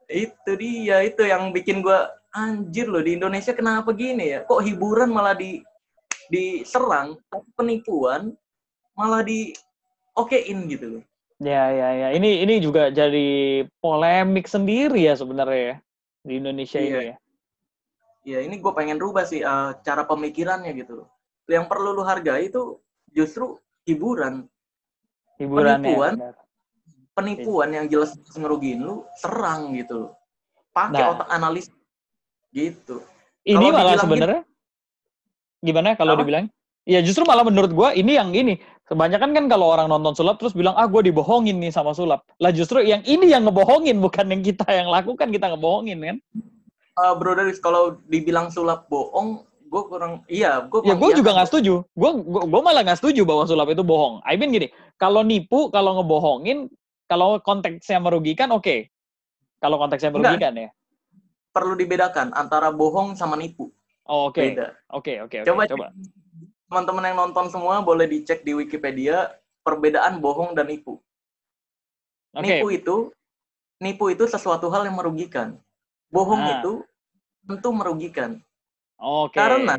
Itu dia, itu yang bikin gue anjir loh, di Indonesia kenapa gini ya? Kok hiburan malah diserang, tapi penipuan malah okein gitu loh. Ya. Ini juga jadi polemik sendiri ya sebenarnya ya di Indonesia ini ya. Iya, ini gue pengen rubah sih cara pemikirannya gitu loh. Yang perlu lu hargai itu justru hiburan. Penipuan yang jelas ngerugiin lu, serang gitu loh. Pakai otak analis gitu. Ini kalo malah sebenarnya gimana kalau dibilang? Ya justru malah menurut gue ini kebanyakan kan kalau orang nonton sulap terus bilang gue dibohongin nih sama sulap. Lah justru yang ini yang ngebohongin, bukan yang kita yang lakukan, kita ngebohongin kan? Bro Daris, kalau dibilang sulap bohong, gue kurang. Gue juga nggak setuju. Gue malah nggak setuju bahwa sulap itu bohong. I mean gini, kalau nipu, kalau ngebohongin, kalau konteksnya merugikan, oke. Kalau konteksnya merugikan ya. Perlu dibedakan antara bohong sama nipu. Oke. Beda. Oke. Coba. Teman-teman yang nonton semua boleh dicek di Wikipedia perbedaan bohong dan nipu. Okay. Nipu itu sesuatu hal yang merugikan. Bohong itu tentu merugikan. Oke. Karena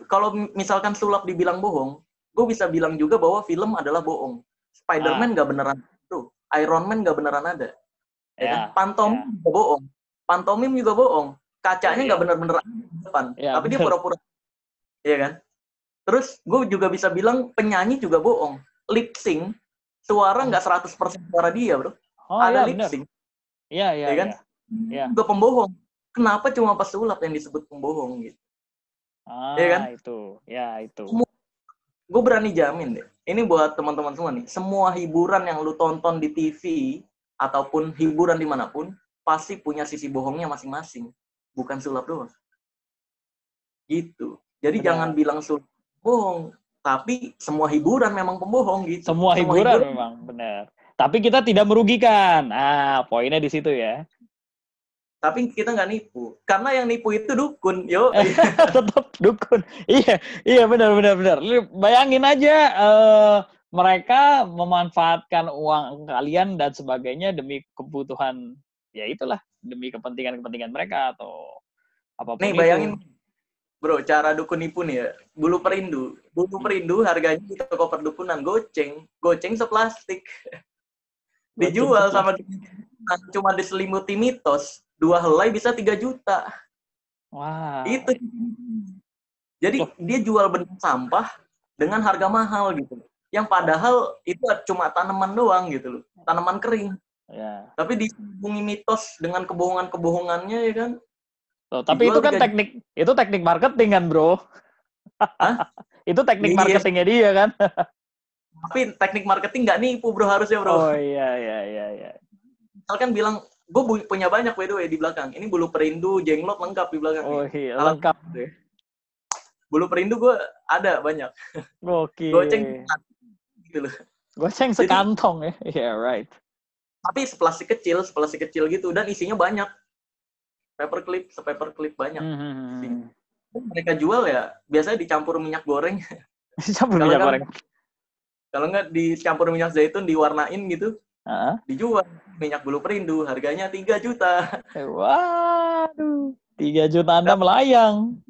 kalau misalkan sulap dibilang bohong, gue bisa bilang juga bahwa film adalah bohong. Spider-Man nggak beneran itu, Iron Man nggak beneran ada. Ya kan? Pantomim juga bohong. Kacanya nggak bener-bener ada di depan, tapi dia pura-pura. Iya kan? Terus gue juga bisa bilang penyanyi juga bohong. Lip sync, suara nggak 100% suara dia, bro. Ada lip sync. Iya kan? Juga pembohong. Kenapa cuma pesulap yang disebut pembohong gitu? Iya kan? Itu. Gue berani jamin deh. Ini buat teman-teman semua nih. Semua hiburan yang lu tonton di TV ataupun hiburan dimanapun pasti punya sisi bohongnya masing-masing. Bukan sulap doang. Gitu. Jadi jangan bilang sulap bohong, tapi semua hiburan memang pembohong gitu. Semua hiburan memang benar. Tapi kita tidak merugikan. Poinnya di situ ya. Tapi kita nggak nipu, karena yang nipu itu dukun, yo. Tetap dukun. Iya benar. Bayangin aja mereka memanfaatkan uang kalian dan sebagainya demi kebutuhan, ya itulah, demi kepentingan mereka atau apapun. Nih bayangin. Bro, cara dukun nipu nih ya. Bulu perindu harganya di toko perdukunan goceng seplastik. Dijual sama cuma diselimuti mitos, 2 helai bisa 3 juta. Wah. Itu. Jadi dia jual benda sampah dengan harga mahal gitu. Yang padahal itu cuma tanaman doang gitu loh. Tanaman kering. Ya. Tapi disambungi mitos dengan kebohongan-kebohongannya ya kan. Tapi itu kan teknik marketing kan, bro. Itu teknik marketingnya dia kan. Tapi teknik marketing nggak nipu bro, harusnya bro. Oh iya. Misalkan bilang, gue punya banyak by the way di belakang. Ini bulu perindu, jenglot lengkap di belakang. Oh iya, Alat lengkap deh. bulu perindu gue ada banyak. Goceng Gokil. gitu loh. Goceng Jadi, sekantong ya. Yeah, right. tapi seplastik kecil gitu dan isinya banyak. Sepaperclip banyak. Mereka jual ya biasanya dicampur minyak goreng. Campur minyak goreng. Kalau nggak dicampur minyak zaitun diwarnain gitu. Uh-huh. Dijual minyak bulu perindu harganya 3 juta. Waduh, 3 juta Anda melayang.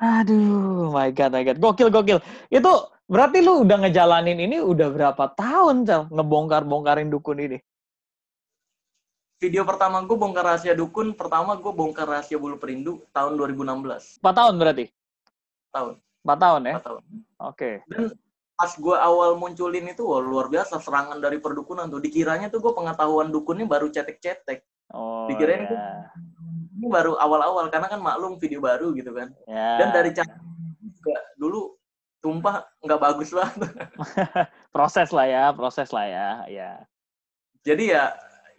Aduh, my God. Gokil. Itu berarti lu udah ngejalanin ini udah berapa tahun, Cel? Ngebongkar-bongkarin dukun ini? Video pertama gue bongkar rahasia dukun, pertama gue bongkar rahasia bulu perindu tahun 2016. 4 tahun berarti? 4 tahun ya? 4 tahun. Oke. Dan pas gue awal munculin itu, wah luar biasa serangan dari perdukunan tuh. Dikiranya tuh gue pengetahuan dukunnya baru cetek-cetek. Oh, Dikirain gue ini baru awal-awal, karena kan maklum video baru gitu kan. Ya. Dan dari cara juga dulu, sumpah nggak bagus banget. proses lah ya. Jadi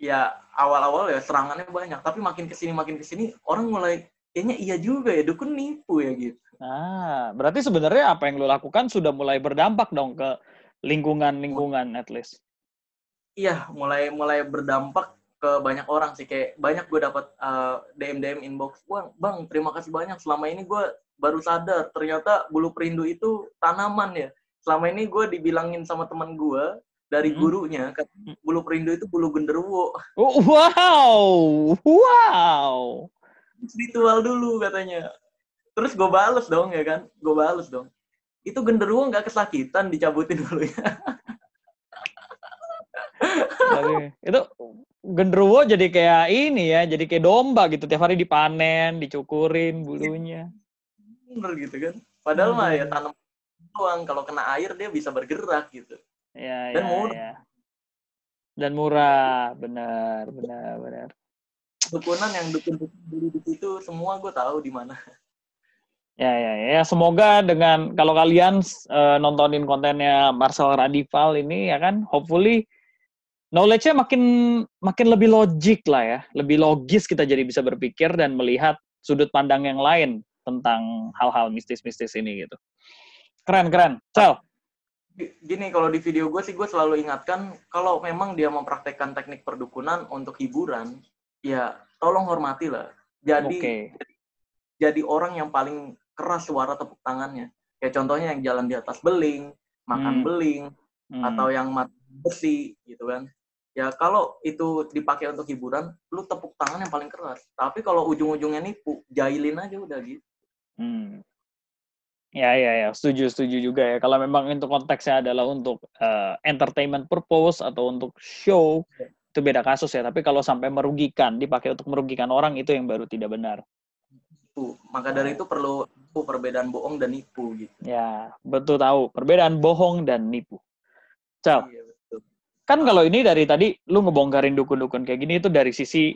ya awal-awal ya serangannya banyak, tapi makin kesini orang mulai kayaknya iya juga ya dukun nipu ya gitu. Nah, berarti sebenarnya apa yang lo lakukan sudah mulai berdampak dong ke lingkungan at least. Iya, mulai berdampak ke banyak orang sih, kayak banyak gue dapat DM inbox, bang terima kasih banyak, selama ini gue baru sadar ternyata bulu perindu itu tanaman ya. Selama ini gue dibilangin sama teman gue dari gurunya, bulu perindu itu bulu genderuwo. Wow. Ritual dulu katanya. Terus gue bales dong ya kan, itu genderuwo nggak kesakitan dicabutin dulu ya. Itu genderuwo jadi kayak ini ya, jadi kayak domba gitu, tiap hari dipanen, dicukurin bulunya. Bener gitu kan. Padahal mah ya tanam doang, kalau kena air dia bisa bergerak gitu. Ya, dan murah. Dan murah, benar. Dukunan yang dukun beli di situ semua gue tahu di mana. Ya, semoga dengan kalau kalian nontonin kontennya Marcel Radival ini ya kan, hopefully knowledge-nya makin lebih logik lah ya, lebih logis kita jadi bisa berpikir dan melihat sudut pandang yang lain tentang hal-hal mistis-mistis ini gitu. Keren. Cel. Gini, kalau di video gue sih gue selalu ingatkan kalau memang dia mempraktekkan teknik perdukunan untuk hiburan, ya tolong hormatilah. Jadi orang yang paling keras suara tepuk tangannya. Kayak contohnya yang jalan di atas beling, makan beling, atau yang mati besi gitu kan. Ya kalau itu dipakai untuk hiburan, lu tepuk tangan yang paling keras. Tapi kalau ujung-ujungnya nipu, jahilin aja udah gitu. Ya, setuju juga ya. Kalau memang itu konteksnya adalah untuk entertainment purpose atau untuk show, itu beda kasus ya. Tapi kalau sampai merugikan, dipakai untuk merugikan orang, itu yang baru tidak benar. Maka dari itu perlu perbedaan bohong dan nipu gitu. Ya, betul tahu. Perbedaan bohong dan nipu. Cel, iya, betul. Kan kalau ini dari tadi, lu ngebongkarin dukun-dukun kayak gini, itu dari sisi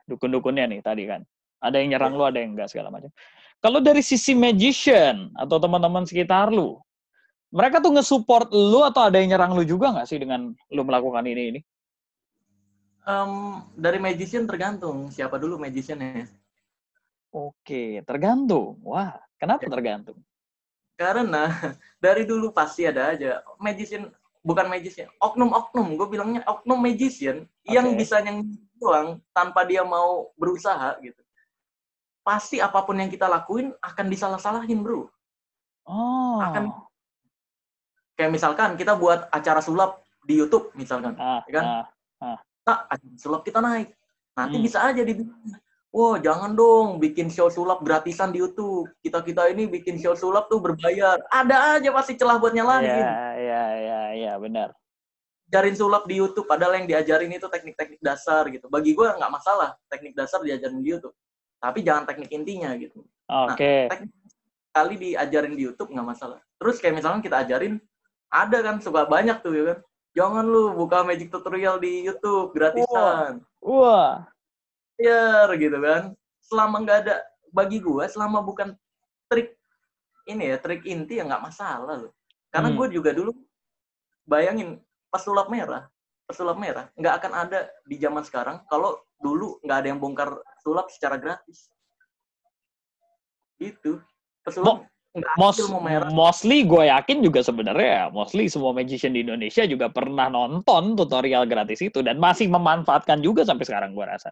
dukun-dukunnya nih tadi kan. Ada yang nyerang lu, ada yang enggak, segala macam. Kalau dari sisi magician atau teman-teman sekitar lu, mereka tuh nge-support lu atau ada yang nyerang lu juga nggak sih dengan lu melakukan ini? Dari magician tergantung. Siapa dulu magiciannya? Oke, tergantung. Wah, kenapa tergantung? Karena dari dulu pasti ada aja magician, bukan magician, oknum. Gue bilangnya oknum magician yang bisa nyanyi doang tanpa dia mau berusaha gitu. Pasti apapun yang kita lakuin akan disalah-salahin, bro. Kayak misalkan kita buat acara sulap di YouTube misalkan, ya kan? Acara sulap kita naik, nanti bisa aja dibilang, wah jangan dong bikin show sulap gratisan di YouTube. Kita ini bikin show sulap tuh berbayar. Ada aja pasti celah buat nyalahin. Iya, benar. Ajarin sulap di YouTube, padahal yang diajarin itu teknik-teknik dasar gitu. Bagi gue nggak masalah teknik dasar diajarin di YouTube, tapi jangan teknik intinya gitu. Teknik kali diajarin di YouTube nggak masalah. Terus kayak misalnya kita ajarin, ada kan suka banyak tuh ya kan. Jangan lu buka magic tutorial di YouTube gratisan. Wah. Ya gitu kan. Selama nggak ada, bagi gue selama bukan trik ini ya, trik inti ya nggak masalah loh. Karena gue juga dulu bayangin pesulap merah nggak akan ada di zaman sekarang kalau dulu nggak ada yang bongkar sulap secara gratis. Gitu. Pesulap nggak ada ilmu merah. Mostly gue yakin juga sebenarnya mostly semua magician di Indonesia juga pernah nonton tutorial gratis itu dan masih memanfaatkan juga sampai sekarang gue rasa.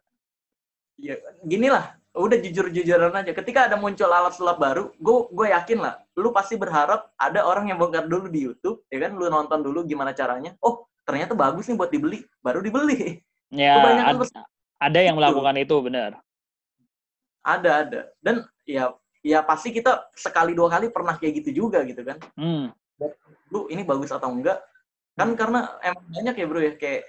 Ya, gini lah, udah jujur-jujuran aja. Ketika ada muncul alat sulap baru, gue yakin lah, lu pasti berharap ada orang yang bongkar dulu di YouTube, ya kan? Lu nonton dulu gimana caranya. Oh, ternyata bagus nih buat dibeli, baru dibeli. Ya, ada yang melakukan itu, benar. Ada. Dan ya pasti kita sekali dua kali pernah kayak gitu juga gitu kan. Lu ini bagus atau enggak? Kan karena emang banyak ya bro ya, kayak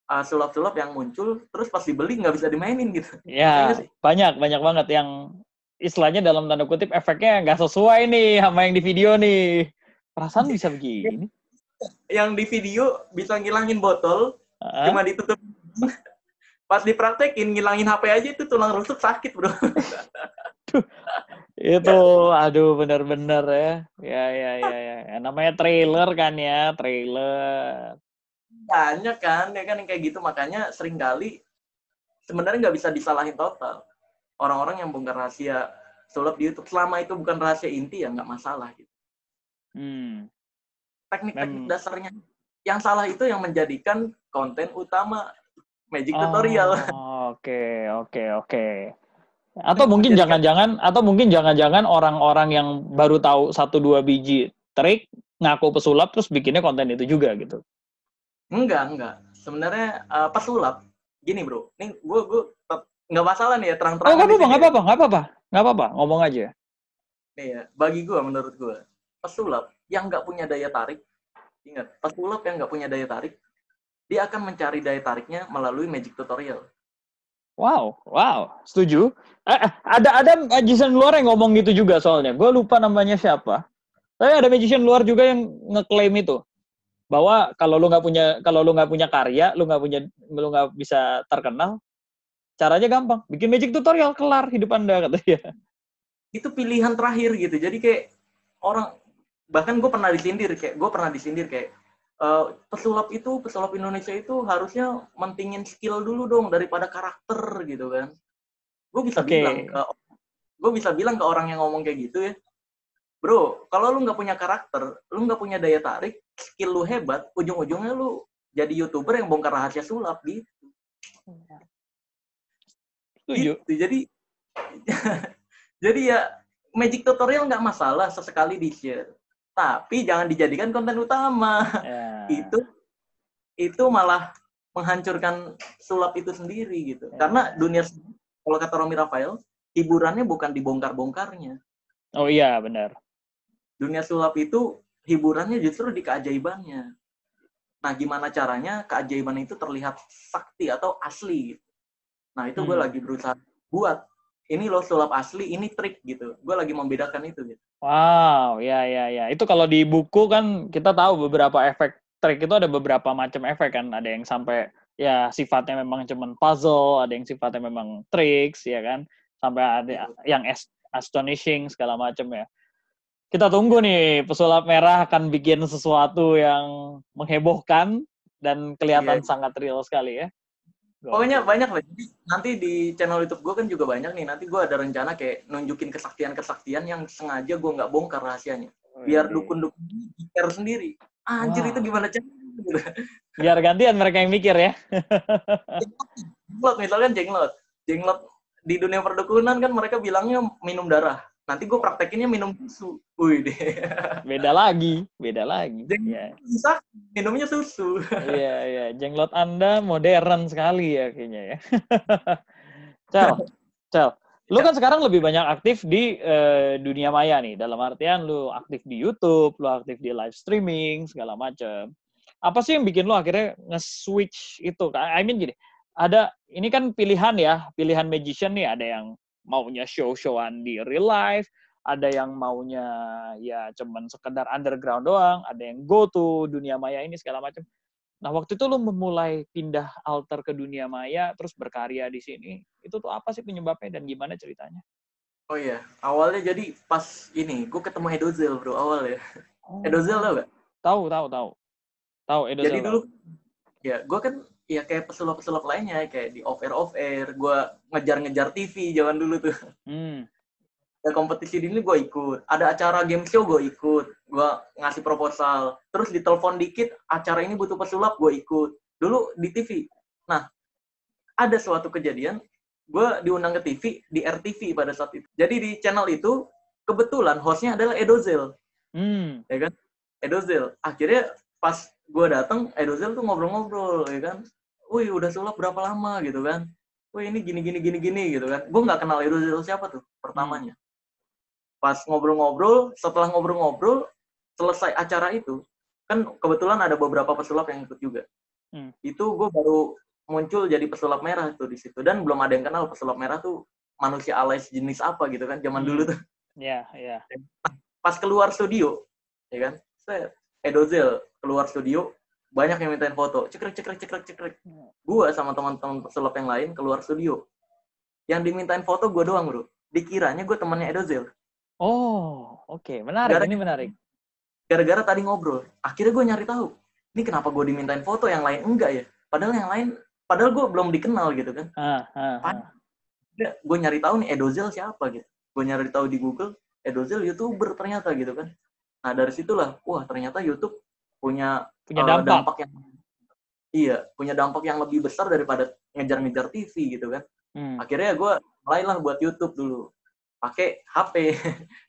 sulap-sulap yang muncul, terus pas dibeli nggak bisa dimainin gitu. Ya, banyak banget yang istilahnya dalam tanda kutip efeknya nggak sesuai nih sama yang di video nih. Perasaan bisa begini. Yang di video bisa ngilangin botol, cuma ditutup. Pas dipraktekin, ngilangin HP aja itu tulang rusuk sakit, bro. Itu, aduh, bener-bener ya. Ya. Namanya trailer kan ya, trailer. Banyak kan, ya kan yang kayak gitu. Makanya seringkali sebenarnya nggak bisa disalahin total. Orang-orang yang bongkar rahasia sulap di YouTube, selama itu bukan rahasia inti ya nggak masalah gitu. Teknik-teknik dasarnya. Yang salah itu yang menjadikan konten utama magic tutorial. Oke. Atau mungkin jangan-jangan orang-orang yang baru tahu 1-2 biji trik ngaku pesulap terus bikinnya konten itu juga gitu. Enggak. Sebenarnya pesulap gini, bro. Nih gue nggak masalah nih ya terang-terangan. Nggak apa-apa. Ngomong aja. Nih ya, bagi gue, menurut gue, pesulap yang nggak punya daya tarik, ingat, pesulap yang nggak punya daya tarik, dia akan mencari daya tariknya melalui magic tutorial. Wow, setuju. Ada magician luar yang ngomong gitu juga soalnya. Gue lupa namanya siapa. Tapi ada magician luar juga yang ngeklaim itu bahwa kalau lu nggak punya karya, lu nggak bisa terkenal, caranya gampang, bikin magic tutorial kelar hidup Anda katanya. Itu pilihan terakhir gitu. Jadi kayak orang, bahkan gue pernah disindir kayak pesulap Indonesia itu harusnya mentingin skill dulu dong daripada karakter gitu kan. Gue bisa bilang ke orang yang ngomong kayak gitu ya, bro, kalau lu nggak punya karakter, lu nggak punya daya tarik, skill lu hebat, ujung-ujungnya lu jadi YouTuber yang bongkar rahasia sulap gitu. Gitu. Jadi ya magic tutorial nggak masalah sesekali di-share, tapi jangan dijadikan konten utama. Itu malah menghancurkan sulap itu sendiri gitu. Karena dunia, kalau kata Romy Rafael, hiburannya bukan dibongkar-bongkarnya. Oh iya, benar. Dunia sulap itu hiburannya justru di keajaibannya. Nah, gimana caranya keajaiban itu terlihat sakti atau asli gitu. Nah, itu gue lagi berusaha buat ini loh sulap asli, ini trik gitu. Gue lagi membedakan itu gitu. Wow, ya. Itu kalau di buku kan kita tahu beberapa efek trik itu ada beberapa macam efek kan. Ada yang sampai ya sifatnya memang cuman puzzle, ada yang sifatnya memang tricks ya kan. Sampai ada yang astonishing segala macam ya. Kita tunggu nih pesulap merah akan bikin sesuatu yang menghebohkan dan kelihatan sangat real sekali ya. Pokoknya banyak lah. Jadi nanti di channel YouTube gue kan juga banyak nih. Nanti gue ada rencana kayak nunjukin kesaktian-kesaktian yang sengaja gue nggak bongkar rahasianya. Biar dukun-dukun mikir sendiri. Anjir, itu gimana caranya? Biar gantian mereka yang mikir ya. Jenglot, misalkan jenglot di dunia perdukunan kan mereka bilangnya minum darah. Nanti gue praktekinnya minum susu. Wih deh. Beda lagi. Bisa minumnya susu. Iya. Jenglot Anda modern sekali ya kayaknya ya. Cel. Lu kan sekarang lebih banyak aktif di dunia maya nih. Dalam artian lu aktif di YouTube, lu aktif di live streaming, segala macam. Apa sih yang bikin lu akhirnya nge-switch itu? I mean gini, ini kan pilihan magician nih. Ada yang maunya show-showan di real life, ada yang maunya ya cuman sekedar underground doang, ada yang go to dunia maya ini segala macam. Nah, waktu itu lu memulai pindah alter ke dunia maya, terus berkarya di sini, itu tuh apa sih penyebabnya dan gimana ceritanya? Oh iya, awalnya jadi pas ini, gue ketemu Edozel bro, awal ya. Edozel tau gak? Tahu Edozel. Jadi dulu ya gue kan ya kayak pesulap-pesulap lainnya kayak di off air gue ngejar-ngejar TV zaman dulu tuh. Ada kompetisi ini gue ikut, ada acara game show gue ikut, gue ngasih proposal, terus ditelepon dikit acara ini butuh pesulap gue ikut dulu di TV. Nah ada suatu kejadian gue diundang ke TV di RTV pada saat itu. Jadi di channel itu kebetulan hostnya adalah Edozel, ya kan? Edozel. Akhirnya pas gue datang, Edozel tuh ngobrol-ngobrol, ya kan? Wih, udah sulap berapa lama gitu kan? Wih, ini gini gitu kan? Gue nggak kenal Edozel siapa tuh pertamanya. Pas ngobrol-ngobrol, setelah ngobrol-ngobrol, selesai acara itu, kan kebetulan ada beberapa pesulap yang ikut juga. Itu gue baru muncul jadi pesulap merah tuh di situ, dan belum ada yang kenal pesulap merah tuh manusia alay jenis apa gitu kan zaman dulu tuh. Iya. Pas keluar studio, ya kan, Edozel keluar studio, banyak yang mintain foto, cekrek. Gue sama teman-teman pesulap yang lain keluar studio, yang dimintain foto gue doang bro, dikiranya gue temannya Edozel. Oke. Menarik. Gara-gara tadi ngobrol, akhirnya gue nyari tahu, ini kenapa gue dimintain foto, yang lain enggak ya? Padahal gue belum dikenal gitu kan. Gue nyari tahu nih Edozel siapa gitu. Gue nyari tahu di Google, Edozel YouTuber ternyata gitu kan. Nah dari situlah, wah ternyata YouTube punya dampak yang punya dampak yang lebih besar daripada ngejar-ngejar TV gitu kan. Akhirnya gue mulailah buat YouTube dulu, pakai HP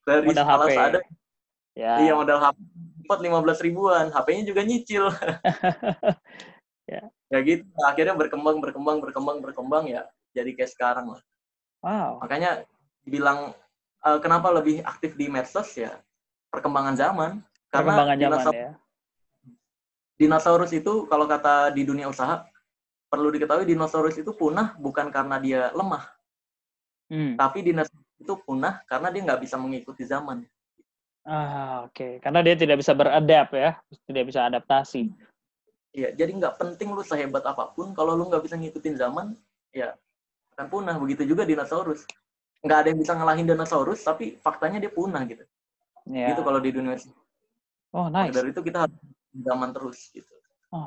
dari skala seadanya. Iya, modal HP 15 ribuan, HP-nya juga nyicil. Ya gitu, akhirnya berkembang ya, jadi kayak sekarang lah. Wow. Makanya dibilang kenapa lebih aktif di medsos ya, perkembangan zaman. Karena dinosaurus itu kalau kata di dunia usaha, perlu diketahui dinosaurus itu punah bukan karena dia lemah, tapi dinosaurus itu punah karena dia nggak bisa mengikuti zaman. Oke. Karena dia tidak bisa beradap ya, tidak bisa adaptasi. Iya, jadi nggak penting lu sehebat apapun, kalau lu nggak bisa ngikutin zaman, ya akan punah. Begitu juga dinosaurus. Nggak ada yang bisa ngalahin dinosaurus, tapi faktanya dia punah gitu. Gitu kalau di dunia. Nice. Dari itu kita harus zaman terus gitu.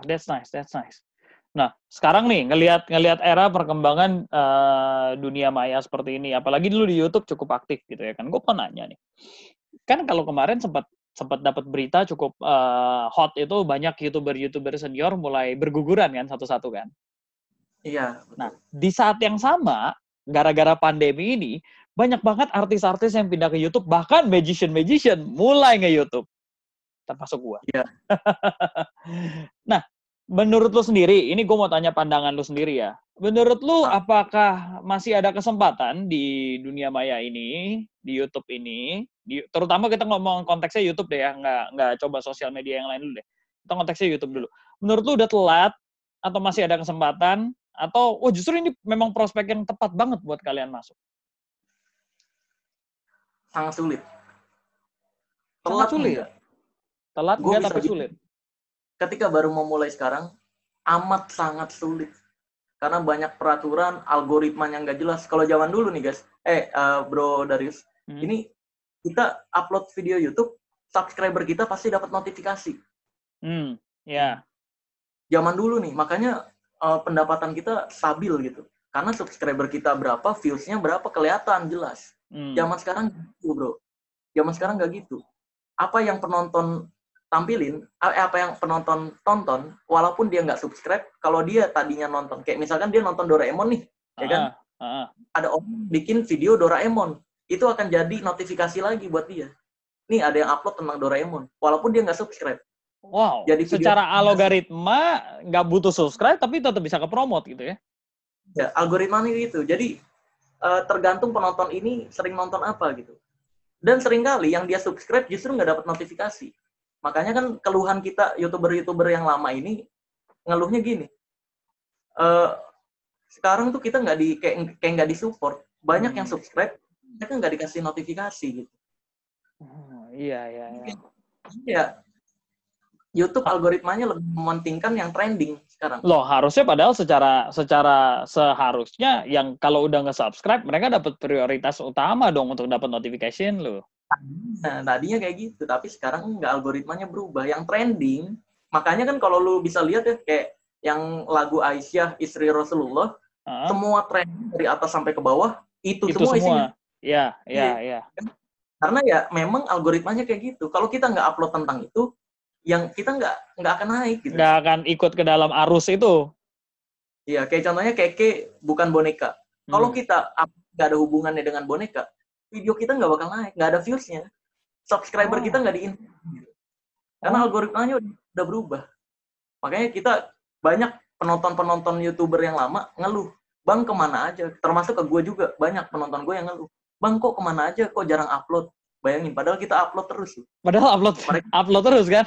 That's nice. Nah, sekarang nih ngelihat era perkembangan dunia maya seperti ini, apalagi dulu di YouTube cukup aktif gitu ya kan. Gue mau nanya nih. Kan kalau kemarin sempat dapat berita cukup hot itu, banyak YouTuber senior mulai berguguran kan satu-satu kan. Iya. Betul. Nah, di saat yang sama, gara-gara pandemi ini, banyak banget artis-artis yang pindah ke YouTube, bahkan magician mulai nge-YouTube. Termasuk gua. Iya. Nah, menurut lu sendiri, ini gue mau tanya pandangan lu sendiri ya. Menurut lu, apakah masih ada kesempatan di dunia maya ini, di YouTube ini, terutama kita ngomong konteksnya YouTube deh ya, nggak coba sosial media yang lain dulu deh. Kita konteksnya YouTube dulu. Menurut lu udah telat, atau masih ada kesempatan, atau justru ini memang prospek yang tepat banget buat kalian masuk? Sangat sulit. Telat enggak tapi sulit. Ketika baru memulai sekarang, amat sangat sulit. Karena banyak peraturan, algoritma yang nggak jelas. Kalau zaman dulu nih guys, Bro Darius, ini kita upload video YouTube, subscriber kita pasti dapat notifikasi. Zaman dulu nih, makanya pendapatan kita stabil gitu. Karena subscriber kita berapa, views-nya berapa, kelihatan jelas. Zaman sekarang gitu bro. Zaman sekarang nggak gitu. Apa yang penonton tampilin, apa yang penonton tonton, walaupun dia nggak subscribe, kalau dia tadinya nonton, kayak misalkan dia nonton Doraemon nih, ya kan? Ada orang bikin video Doraemon, itu akan jadi notifikasi lagi buat dia. Nih ada yang upload tentang Doraemon, walaupun dia nggak subscribe. Wow, jadi secara algoritma nggak butuh subscribe, tapi tetap bisa ke-promote gitu ya? Ya, algoritmanya gitu. Jadi tergantung penonton ini sering nonton apa gitu. Dan seringkali yang dia subscribe justru nggak dapat notifikasi. Makanya kan keluhan kita YouTuber yang lama ini ngeluhnya gini. Sekarang tuh kita nggak kayak nggak disupport. Banyak yang subscribe, mereka nggak dikasih notifikasi gitu. Iya. Ya, YouTube algoritmanya lebih mementingkan yang trending sekarang. Loh, harusnya padahal secara seharusnya yang kalau udah nge-subscribe mereka dapat prioritas utama dong untuk dapat notification lo. Nah, tadinya kayak gitu, tapi sekarang enggak, algoritmanya berubah. Yang trending, makanya kan kalau lu bisa lihat ya, kayak yang lagu Aisyah, istri Rasulullah, semua trending dari atas sampai ke bawah, itu semua isinya. Ya, Iya. ya. Karena ya memang algoritmanya kayak gitu. Kalau kita nggak upload tentang itu, yang kita nggak akan naik gitu. Nggak akan ikut ke dalam arus itu. Iya, kayak contohnya Keke bukan boneka. Kalau kita nggak ada hubungannya dengan boneka, video kita nggak bakal naik, nggak ada views-nya. Subscriber kita nggak di gitu. Karena algoritmanya udah berubah. Makanya kita banyak penonton-penonton YouTuber yang lama ngeluh, Bang kemana aja? Termasuk ke gue juga, banyak penonton gue yang ngeluh. Bang kok kemana aja, kok jarang upload? Bayangin, padahal kita upload terus. Padahal upload terus kan?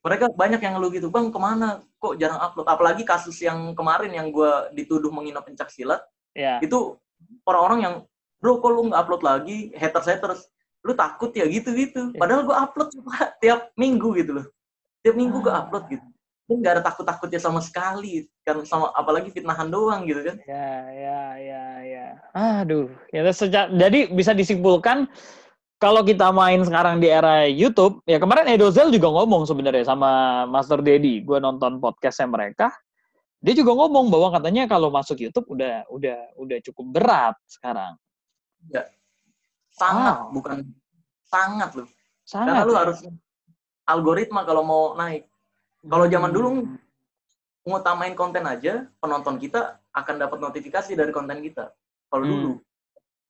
Mereka banyak yang ngeluh gitu, Bang kemana? Kok jarang upload? Apalagi kasus yang kemarin yang gue dituduh menghina pencaksilat, itu orang-orang yang, bro kok lu nggak upload lagi, haters, lu takut ya gitu-gitu. Padahal gue upload tiap minggu gitu loh. Tiap minggu gue upload gitu. Dan nggak ada takut-takutnya sama sekali, kan, sama apalagi fitnahan doang gitu kan. Ya. Aduh, jadi bisa disimpulkan kalau kita main sekarang di era YouTube, ya kemarin Edozel juga ngomong sebenarnya sama Master Dedi, gue nonton podcastnya mereka, dia juga ngomong bahwa katanya kalau masuk YouTube udah cukup berat sekarang. Ya, sangat bukan sangat loh. Karena lu harus algoritma kalau mau naik. Kalau zaman dulu ngutamain konten aja, penonton kita akan dapat notifikasi dari konten kita. Kalau dulu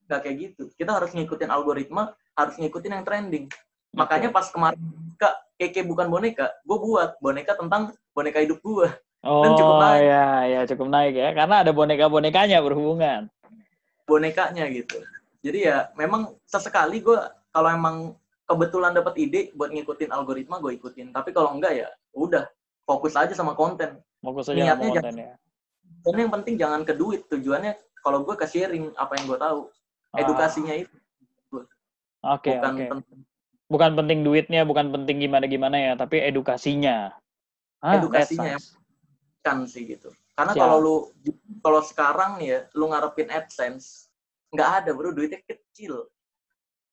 nggak kayak gitu. Kita harus ngikutin algoritma, harus ngikutin yang trending. Makanya pas kemarin Kak Keke bukan boneka, gue buat boneka tentang boneka hidup gue. Dan cukup naik. Ya cukup naik ya, karena ada boneka-bonekanya berhubungan. Bonekanya gitu. Jadi ya memang sesekali gue kalau emang kebetulan dapat ide buat ngikutin algoritma, gue ikutin. Tapi kalau enggak ya udah, fokus aja sama konten. Fokus aja niatnya sama konten ya. Dan yang penting jangan ke duit. Tujuannya kalau gue ke sharing apa yang gue tahu. Edukasinya itu. Oke. Bukan penting duitnya, bukan penting gimana-gimana ya, tapi edukasinya. Edukasinya yang kan sih gitu. Karena kalau sekarang nih ya, lu ngarepin AdSense, nggak ada bro, duitnya kecil.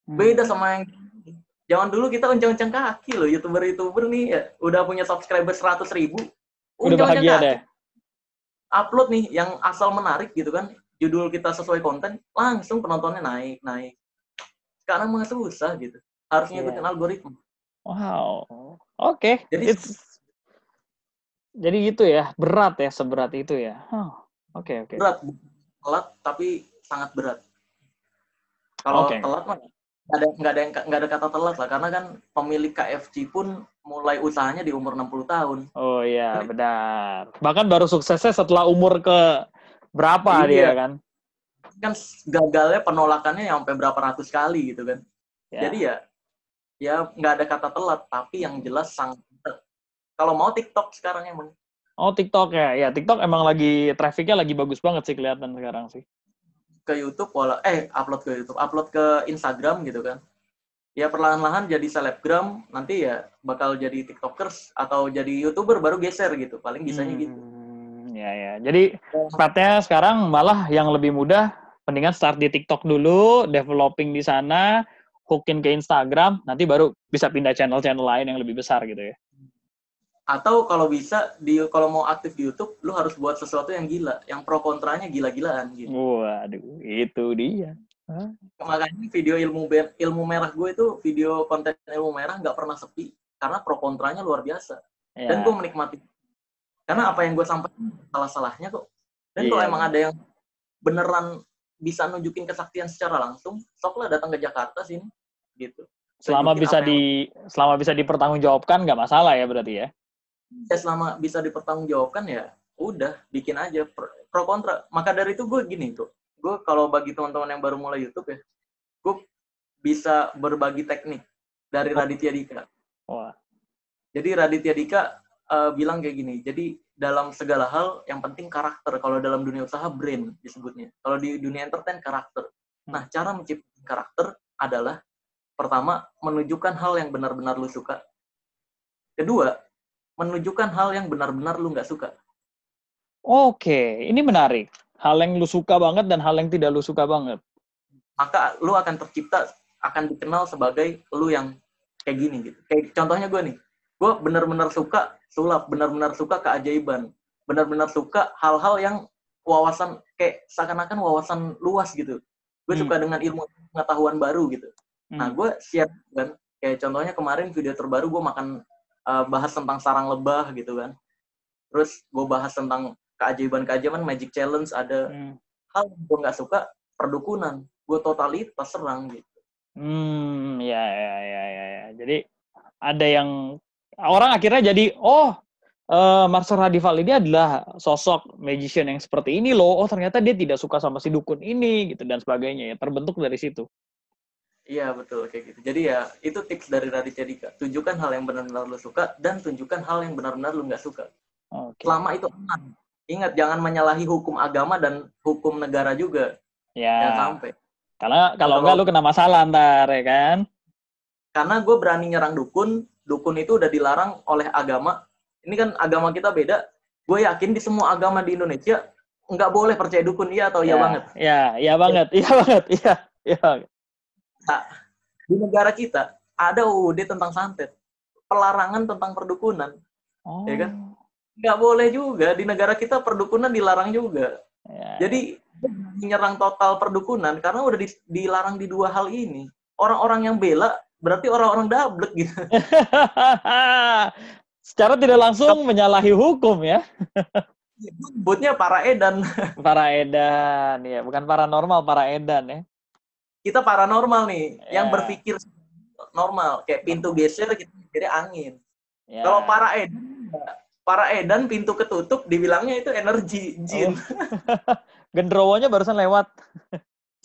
Beda sama yang zaman dulu kita uncang-uncang kaki loh, YouTuber nih ya, udah punya subscriber 100.000, udah bahagia deh. Upload nih yang asal menarik gitu kan, judul kita sesuai konten, langsung penontonnya naik. Sekarang mah susah gitu, harus ngikutin algoritma. Wow, oke. Jadi gitu ya, berat ya, seberat itu ya. Oke. Berat, telat tapi sangat berat. Kalau telat mah nggak ada kata telat lah, karena kan pemilik KFC pun mulai usahanya di umur 60 tahun. Oh iya, benar. Bahkan baru suksesnya setelah umur ke berapa dia kan? Kan gagalnya penolakannya sampai berapa ratus kali gitu kan. Jadi ya nggak ada kata telat, tapi yang jelas sangat. Kalau mau TikTok sekarang emang. Oh TikTok ya, TikTok emang lagi trafficnya lagi bagus banget sih kelihatan sekarang sih. Ke YouTube upload ke YouTube, upload ke Instagram gitu kan. Ya perlahan-lahan jadi selebgram, nanti ya bakal jadi TikTokers atau jadi YouTuber baru geser gitu. Paling bisanya gitu. Ya. Jadi pathnya sekarang malah yang lebih mudah, mendingan start di TikTok dulu, developing di sana, hookin ke Instagram, nanti baru bisa pindah channel-channel lain yang lebih besar gitu ya. Atau kalau bisa, kalau mau aktif di YouTube, lu harus buat sesuatu yang gila, yang pro kontranya gila-gilaan gitu. Waduh, itu dia. Makanya video ilmu merah gue itu, video konten ilmu merah nggak pernah sepi, karena pro kontranya luar biasa. Dan gue menikmati. Karena apa yang gue sampaikan salah-salahnya kok. Dan kalau emang ada yang beneran bisa nunjukin kesaktian secara langsung, soklah datang ke Jakarta sini, gitu. Selama bisa dipertanggungjawabkan nggak masalah ya berarti ya? Ya selama bisa dipertanggungjawabkan ya udah bikin aja pro kontra. Maka dari itu gue gini tuh, gue kalau bagi teman-teman yang baru mulai YouTube ya, gue bisa berbagi teknik dari Raditya Dika. Jadi Raditya Dika bilang kayak gini, jadi dalam segala hal yang penting karakter. Kalau dalam dunia usaha brand disebutnya, kalau di dunia entertain karakter. Nah cara menciptakan karakter adalah pertama menunjukkan hal yang benar-benar lu suka. Kedua, menunjukkan hal yang benar-benar lu nggak suka. Oke, ini menarik. Hal yang lu suka banget dan hal yang tidak lu suka banget. Maka lu akan tercipta akan dikenal sebagai lu yang kayak gini gitu. Kayak contohnya gue nih, gue benar-benar suka sulap, benar-benar suka keajaiban, benar-benar suka hal-hal yang wawasan kayak seakan-akan wawasan luas gitu. Gue suka dengan ilmu pengetahuan baru gitu. Nah, gue share kan, kayak contohnya kemarin video terbaru gue bahas tentang sarang lebah gitu kan. Terus gue bahas tentang keajaiban-keajaiban, magic challenge, ada hal yang gue nggak suka, perdukunan. Gue totalitas serang gitu. Ya. Jadi ada yang orang akhirnya jadi, Marcel Radival ini adalah sosok magician yang seperti ini loh. Oh, ternyata dia tidak suka sama si dukun ini gitu dan sebagainya ya. Terbentuk dari situ. Iya, betul kayak gitu. Jadi ya itu tips dari Raditya Dika. Tunjukkan hal yang benar-benar lu suka dan tunjukkan hal yang benar-benar lu nggak suka. Okay. Selama itu aman. Ingat, jangan menyalahi hukum agama dan hukum negara juga. Ya. Jangan sampai. Karena kalau enggak lu kena masalah ntar, ya kan? Karena gue berani nyerang dukun. Dukun itu udah dilarang oleh agama. Ini kan agama kita beda. Gue yakin di semua agama di Indonesia nggak boleh percaya dukun, iya atau iya banget? Iya banget. Nah, di negara kita ada UUD tentang santet, pelarangan tentang perdukunan, ya kan? Nggak boleh juga, di negara kita perdukunan dilarang juga. Jadi menyerang total perdukunan karena udah dilarang di dua hal ini. Orang-orang yang bela berarti orang-orang dablek gitu. Secara tidak langsung menyalahi hukum ya. Sebutnya para edan. Para edan, ya, bukan paranormal, para edan ya. Kita paranormal nih, yang berpikir normal, kayak pintu geser kita mikirnya angin. Kalau para edan pintu ketutup dibilangnya itu energi jin. Gendrowonya barusan lewat.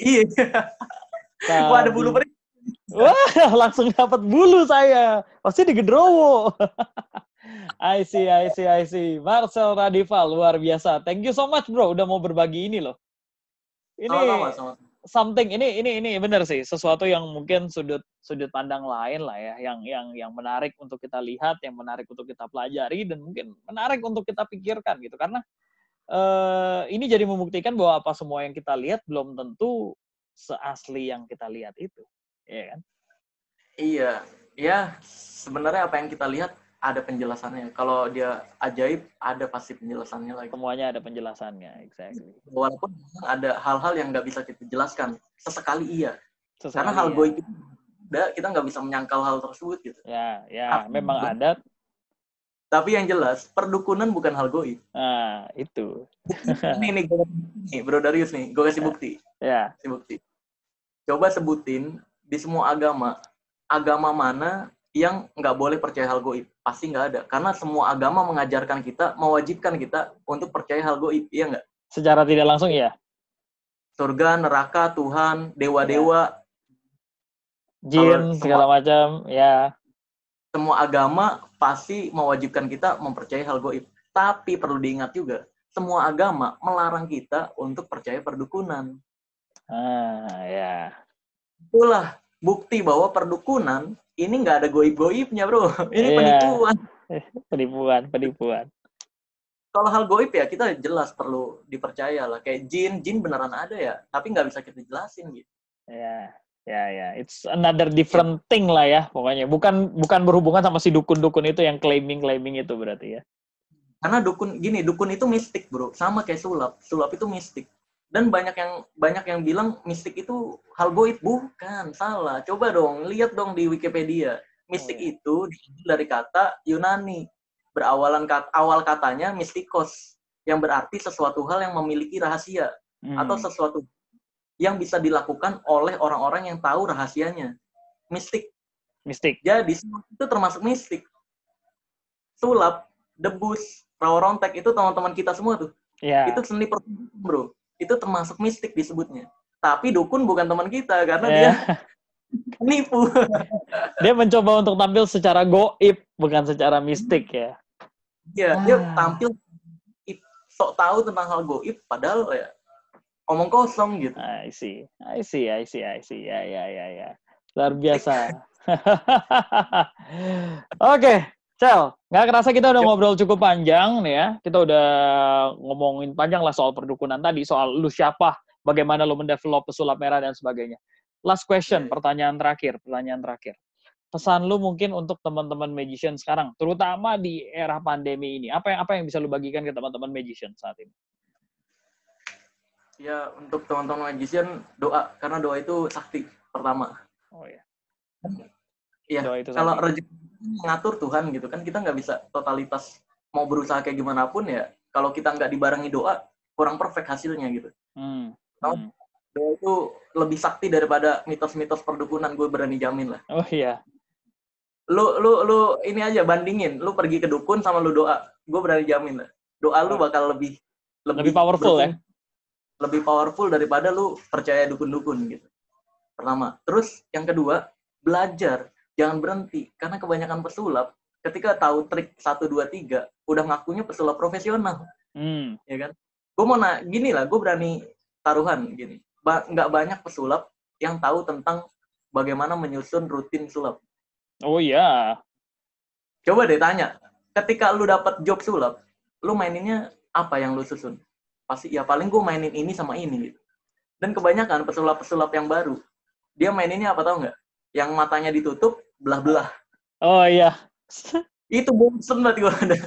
Iya. Wah, ada bulu perih. Wah, langsung dapat bulu saya. Pasti di gendrowo. I see. Marcel Radival, luar biasa. Thank you so much, bro. Udah mau berbagi ini loh. Ini sama. Something ini benar sih, sesuatu yang mungkin sudut pandang lain lah ya, yang menarik untuk kita lihat, yang menarik untuk kita pelajari, dan mungkin menarik untuk kita pikirkan gitu. Karena ini jadi membuktikan bahwa apa semua yang kita lihat belum tentu seasli yang kita lihat itu, ya kan? Iya, ya sebenarnya apa yang kita lihat ada penjelasannya. Kalau dia ajaib, ada pasti penjelasannya lagi. Semuanya ada penjelasannya, exactly. Walaupun ada hal-hal yang nggak bisa kita jelaskan, sesekali iya. Karena hal goib itu kita nggak bisa menyangkal hal tersebut gitu. Ya, memang ada. Tapi yang jelas, perdukunan bukan hal goib. Nah, itu. Nih, Bro Darius nih, gue kasih bukti. Ya. Kasih bukti. Coba sebutin di semua agama mana yang nggak boleh percaya hal goib? Pasti nggak ada. Karena semua agama mengajarkan kita, mewajibkan kita untuk percaya hal goib. Iya nggak? Secara tidak langsung ya? Surga, neraka, Tuhan, dewa-dewa. Jin, segala macam. Ya. Semua agama pasti mewajibkan kita mempercayai hal goib. Tapi perlu diingat juga, semua agama melarang kita untuk percaya perdukunan. Ya. Itulah bukti bahwa perdukunan ini nggak ada goib-goibnya, bro. Ini penipuan. Penipuan. Kalau hal goib ya kita jelas perlu dipercaya lah. Kayak jin beneran ada ya, tapi nggak bisa kita jelasin gitu. Ya. It's another different thing lah ya, pokoknya. Bukan berhubungan sama si dukun-dukun itu yang claiming itu berarti ya. Karena dukun itu mistik, bro. Sama kayak sulap. Sulap itu mistik. Dan banyak yang bilang mistik itu hal goib. Bukan, salah. Coba dong, lihat dong di Wikipedia. Mistik itu diambil dari kata Yunani. Awal katanya mistikos, yang berarti sesuatu hal yang memiliki rahasia atau sesuatu yang bisa dilakukan oleh orang-orang yang tahu rahasianya. Mistik. Jadi itu termasuk mistik. Sulap, debus, rawa-rontek itu teman-teman kita semua tuh. Yeah. Itu seni pertunjukan, bro. Itu termasuk mistik disebutnya. Tapi dukun bukan teman kita karena dia menipu. Dia mencoba untuk tampil secara goib, bukan secara mistik ya. Iya, dia tampil sok tahu tentang hal goib, padahal ya omong kosong gitu. I see. Ya. Luar biasa. Oke. Cel, nggak kerasa kita udah ngobrol cukup panjang nih ya. Kita udah ngomongin panjang lah soal perdukunan tadi, soal lu siapa, bagaimana lu mendevelop pesulap merah dan sebagainya. Last question, pertanyaan terakhir. Pesan lu mungkin untuk teman-teman magician sekarang, terutama di era pandemi ini. Apa yang bisa lu bagikan ke teman-teman magician saat ini? Ya, untuk teman-teman magician, doa. Karena doa itu sakti pertama. Oh ya. Iya, kalau rezeki mengatur Tuhan gitu kan, kita nggak bisa totalitas mau berusaha kayak gimana pun ya. Kalau kita nggak dibarengi doa, kurang perfect hasilnya gitu. Doa itu lebih sakti daripada mitos-mitos perdukunan, gue berani jamin lah. Oh iya. Lu ini aja bandingin, lu pergi ke dukun sama lu doa, gue berani jamin lah. Doa lu bakal lebih powerful ya. Lebih powerful daripada lu percaya dukun-dukun gitu. Pertama. Terus yang kedua, belajar. Jangan berhenti. Karena kebanyakan pesulap, ketika tahu trik 1, 2, 3, udah ngakunya pesulap profesional. Ya kan? Gue mau gini lah, gue berani taruhan gini. Nggak banyak pesulap yang tahu tentang bagaimana menyusun rutin sulap. Oh iya. Coba deh tanya, ketika lu dapat job sulap, lu maininnya apa yang lu susun? Pasti ya paling gue mainin ini sama ini gitu. Dan kebanyakan pesulap-pesulap yang baru, dia maininnya apa tau nggak? Yang matanya ditutup, belah-belah. Oh iya. Itu bosen banget gue ada.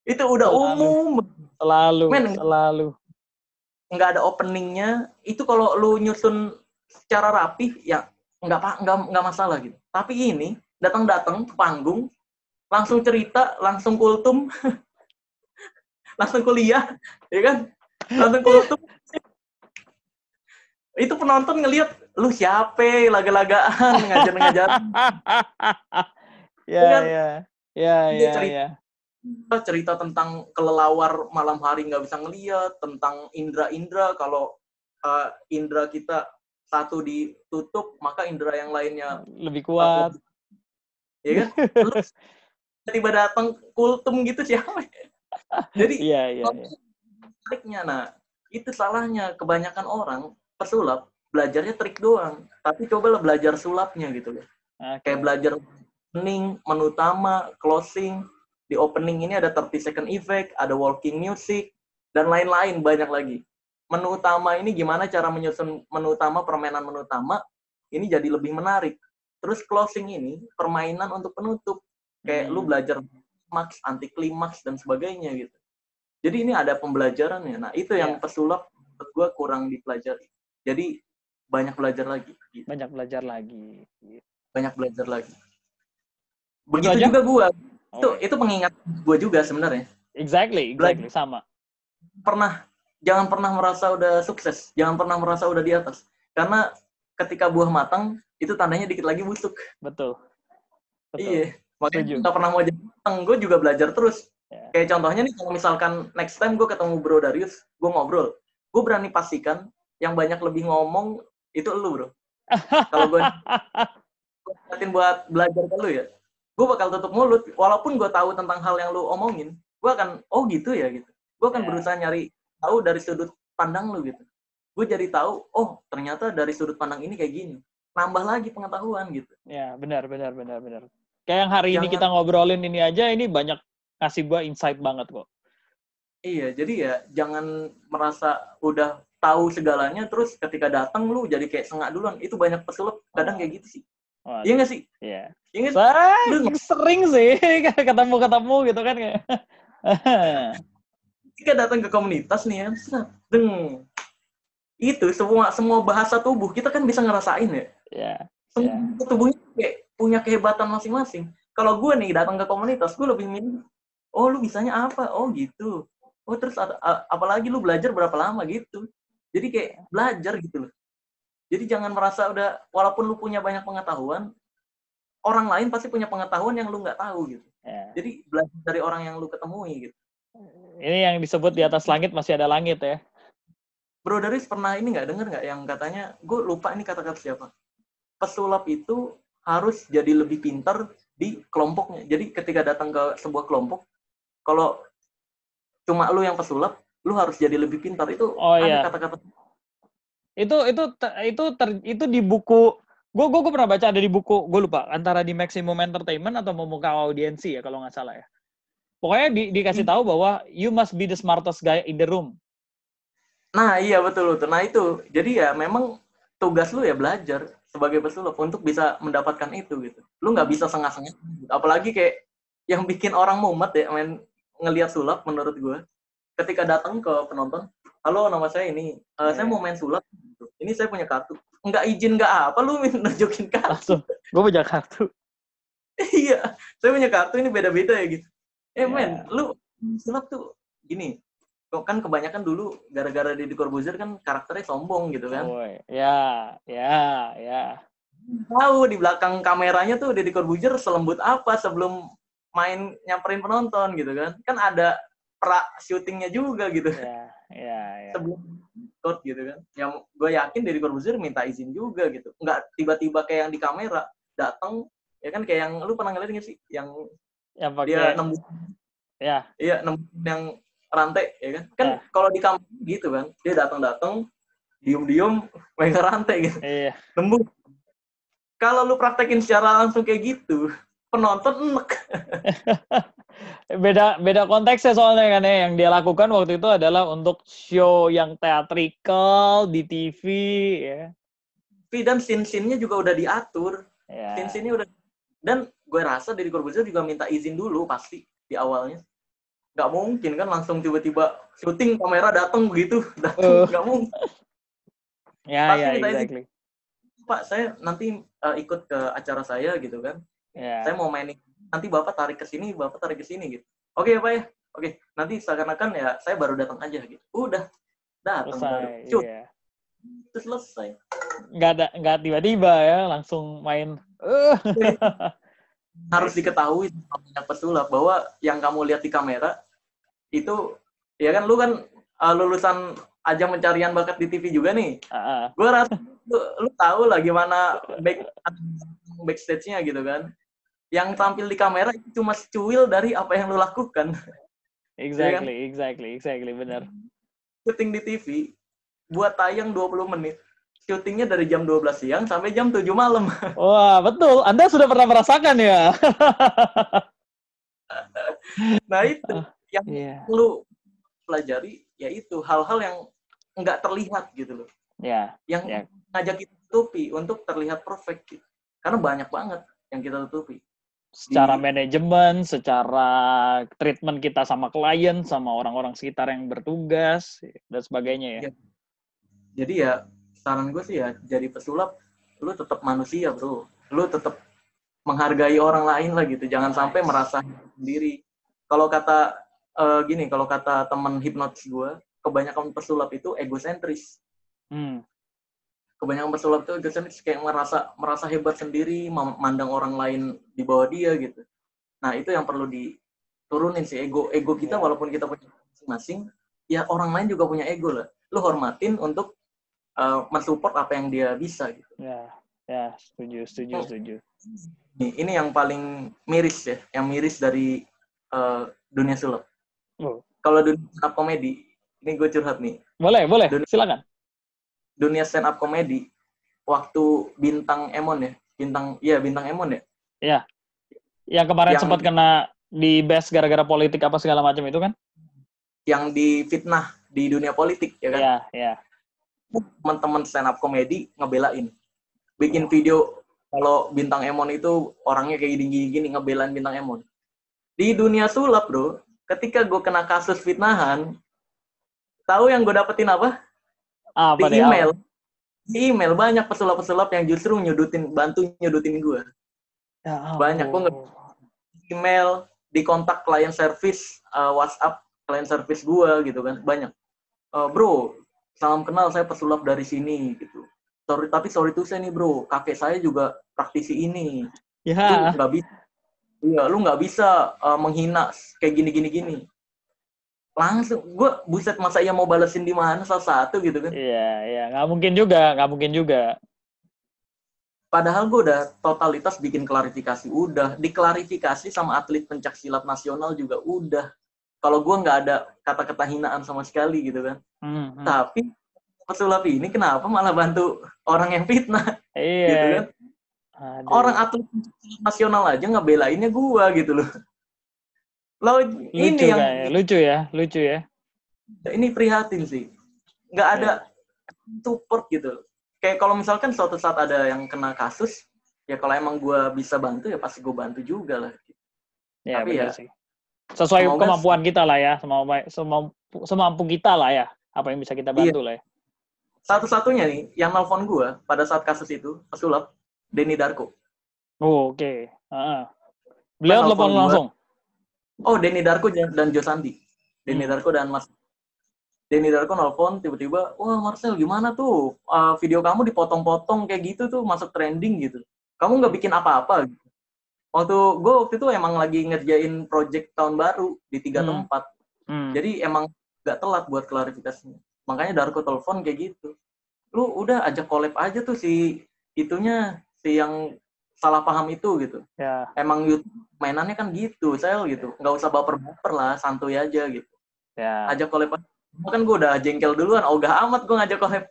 Itu udah umum. Selalu. Nggak ada openingnya. Itu kalau lu nyusun secara rapih, ya nggak masalah gitu. Tapi ini datang ke panggung, langsung cerita, langsung kultum, langsung kuliah, ya kan? Langsung kultum. Itu penonton ngelihat lu siapa, laga-lagaan, ngajar-ngajar. Ya. Cerita tentang kelelawar malam hari nggak bisa ngeliat, tentang indra-indra, kalau indra kita satu ditutup, maka indra yang lainnya lebih kuat. Ya kan? Lu tiba datang kultum gitu siapa? Jadi, triknya, nah, itu salahnya kebanyakan orang pesulap belajarnya trik doang, tapi cobalah belajar sulapnya gitu loh. Kayak belajar opening, menu utama, closing. Di opening ini ada 30 second effect, ada walking music, dan lain-lain banyak lagi. Menu utama ini gimana cara menyusun menu utama, permainan menu utama, ini jadi lebih menarik. Terus closing ini permainan untuk penutup. Kayak lu belajar max, anti klimaks, dan sebagainya gitu. Jadi ini ada pembelajarannya. Nah, itu yang pesulap menurut gue kurang dipelajari. Jadi banyak belajar lagi. Gitu. Banyak belajar lagi. Begitu juga gue. Itu pengingat gue juga sebenarnya. Exactly, sama. Jangan pernah merasa udah sukses. Jangan pernah merasa udah di atas. Karena ketika buah matang, itu tandanya dikit lagi busuk. Betul. Iya. Makanya nggak pernah mau jadi matang. Gue juga belajar terus. Kayak contohnya nih, kalau misalkan next time gue ketemu Bro Darius, gue ngobrol. Gue berani pastikan yang banyak lebih ngomong itu elu, Bro. Kalau gue ngeliatin buat belajar ke lu ya, gue bakal tutup mulut. Walaupun gue tahu tentang hal yang lu omongin, gue akan, oh gitu ya gitu. Gue akan berusaha nyari tahu dari sudut pandang lu gitu. Gue jadi tahu, oh ternyata dari sudut pandang ini kayak gini. Nambah lagi pengetahuan gitu. Ya, benar. Kayak yang hari ini kita ngobrolin ini aja, ini banyak ngasih gue insight banget kok. Iya, jadi ya jangan merasa udah tahu segalanya, terus ketika datang lu jadi kayak sengak duluan. Itu banyak pesulap kadang kayak gitu sih. Iya nggak sih? Iya. Lu sering sih ketemu gitu kan kayak. Ketika datang ke komunitas nih ya, itu semua bahasa tubuh kita kan bisa ngerasain ya. Iya. Semua tubuhnya kayak punya kehebatan masing-masing. Kalau gue nih datang ke komunitas, gue lebih milih, oh lu bisanya apa? Oh gitu. Oh terus apalagi lu belajar berapa lama gitu. Jadi kayak belajar gitu loh. Jadi jangan merasa udah, walaupun lu punya banyak pengetahuan, orang lain pasti punya pengetahuan yang lu nggak tahu gitu. Jadi belajar dari orang yang lu ketemui gitu. Ini yang disebut di atas langit masih ada langit ya. Bro Darius pernah ini nggak denger nggak yang katanya, gue lupa ini kata-kata siapa. Pesulap itu harus jadi lebih pintar di kelompoknya. Jadi ketika datang ke sebuah kelompok, kalau cuma lu yang pesulap, lu harus jadi lebih pintar. Itu kata-kata. Itu di buku. Gue pernah baca ada di buku, gue lupa antara di Maximum Entertainment atau Memukau Audiensi ya kalau nggak salah ya. Pokoknya dikasih tahu bahwa you must be the smartest guy in the room. Nah iya betul. Nah itu, jadi ya memang tugas lu ya belajar sebagai pesulap untuk bisa mendapatkan itu gitu. Lu nggak bisa sengah-sengah. Apalagi kayak yang bikin orang mumet ya main ngelihat sulap menurut gue. Ketika datang ke penonton, halo nama saya ini, saya mau main sulap. Ini saya punya kartu. Nggak izin nggak apa, lu nunjukin kartu. Langsung, gue punya kartu. Iya, saya punya kartu ini beda-beda ya gitu. Men, lu sulap tuh gini. Kan kebanyakan dulu gara-gara Deddy Corbuzier kan karakternya sombong gitu kan. Oh, ya. Tahu di belakang kameranya tuh Deddy Corbuzier selembut apa sebelum main nyamperin penonton gitu kan. Kan ada pra syutingnya juga gitu. Ya. Sebelum ikut gitu kan. Yang gue yakin Deddy Corbuzier minta izin juga gitu. Nggak tiba-tiba kayak yang di kamera datang ya kan, kayak yang lu pernah ngeliat nggak sih yang pakai dia nembus. Ya. Iya, nembus yang rantai ya kan. Kan kalau di kamera gitu kan, dia datang diem-diem megang rantai gitu. Iya. Nembus. Kalau lu praktekin secara langsung kayak gitu, penonton enek. beda konteksnya soalnya kan ya. Yang dia lakukan waktu itu adalah untuk show yang theatrical di TV ya. Dan scene-nya juga udah diatur. Ya. Scene-nya udah. Dan gue rasa Deddy Corbuzier juga minta izin dulu pasti di awalnya. Nggak mungkin kan langsung tiba-tiba syuting kamera datang begitu. Nggak mungkin. Pasti minta exactly. izin. Pak, saya nanti ikut ke acara saya gitu kan. Saya mau main, nanti Bapak tarik ke sini gitu. Oke, Pak ya. Oke, nanti seakan-akan ya saya baru datang aja gitu. Udah datang baru. Iya. Terus selesai. Nggak tiba-tiba ya langsung main. Harus diketahui banyak pesulap bahwa yang kamu lihat di kamera itu ya kan, lu kan lulusan ajang pencarian bakat di TV juga nih. Gue rasa lu tahu lah gimana backstage-nya gitu kan. Yang tampil di kamera itu cuma secuil dari apa yang lu lakukan. Exactly, benar. Syuting di TV buat tayang 20 menit. Syutingnya dari jam 12 siang sampai jam 7 malam. Wah, betul. Anda sudah pernah merasakan ya? Nah, itu yang lu pelajari, yaitu hal-hal yang nggak terlihat gitu loh. Yang ngajak kita tutupi untuk terlihat perfect gitu. Karena banyak banget yang kita tutupi. Secara manajemen, secara treatment kita sama klien, sama orang-orang sekitar yang bertugas, dan sebagainya ya. Jadi ya, saran gue sih ya, jadi pesulap, lu tetap manusia bro. Lu tetap menghargai orang lain lah gitu. Jangan sampai merasa sendiri. Kalau kata kalau kata teman hipnotis gue, kebanyakan pesulap itu egosentris. Kebanyakan pesulap itu egosentris, kayak merasa hebat sendiri, memandang orang lain di bawah dia gitu. Nah, itu yang perlu diturunin sih, ego kita. Walaupun kita punya masing-masing, ya orang lain juga punya ego lah. Lu hormatin untuk mensupport apa yang dia bisa gitu. Ya, setuju. Ini yang paling miris ya, yang miris dari dunia sulap. Kalau dunia stand up komedi, ini gue curhat nih. Boleh, silakan. Dunia stand up komedi, waktu Bintang Emon ya, Bintang Emon ya. Iya. Yang kemarin sempat kena di best gara-gara politik apa segala macam itu kan? Yang difitnah di dunia politik ya kan? Iya. Teman-teman stand up komedi ngebelain. Bikin video kalau Bintang Emon itu orangnya kayak gini-gini, ngebelain Bintang Emon. Di dunia sulap, bro, ketika gue kena kasus fitnahan, tahu yang gue dapetin apa? Di email. Di email banyak pesulap-pesulap yang justru bantu nyudutin gue. Banyak. Gue email, di kontak client service, WhatsApp client service gue gitu kan. Banyak. Bro, salam kenal, saya pesulap dari sini gitu. Sorry tuh saya nih bro, kakek saya juga praktisi ini. Ya. Lu nggak bisa menghina kayak gini. Langsung, gue buset, masa ia mau balesin di mana salah satu gitu kan? Iya, nggak mungkin juga. Padahal gue udah totalitas bikin klarifikasi, udah diklarifikasi sama atlet pencaksilat nasional juga udah. Kalau gue nggak ada kata-kata hinaan sama sekali gitu kan. Tapi pesulap ini kenapa malah bantu orang yang fitnah? Iya. Gitu kan? Aduh. Orang atlet nasional aja ngebelainnya gue gitu loh. Lucu ya. Ini prihatin sih. Nggak ada support gitu. kayak kalau misalkan suatu saat ada yang kena kasus, ya kalau emang gue bisa bantu ya pasti gue bantu juga lah. Ya, Tapi benar ya sih. Sesuai semoga kemampuan kita lah ya, semampu kita lah ya, apa yang bisa kita iya. bantu lah ya. Satu-satunya nih yang nelfon gue pada saat kasus itu pesulap Denny Darko. Oh, oke. Dia Beliau telepon nelfon gue. langsung. Oh, Denny Darko dan Josandi. Denny Darko dan Mas Denny Darko nelfon tiba-tiba, wah Marcel gimana tuh video kamu dipotong-potong kayak gitu tuh masuk trending gitu. Kamu nggak bikin apa-apa gitu. Waktu itu emang lagi ngerjain project tahun baru di 3 tempat. Jadi emang nggak telat buat klarifikasinya. Makanya Darko telepon kayak gitu. Lu udah ajak collab aja tuh si itunya, si yang salah paham itu gitu. Ya. Emang YouTube mainannya kan gitu, Sel gitu. Nggak usah baper-baper lah, santuy aja gitu. Ya. Ajak collab aja. Kan gue udah jengkel duluan, ogah amat gue ngajak collab.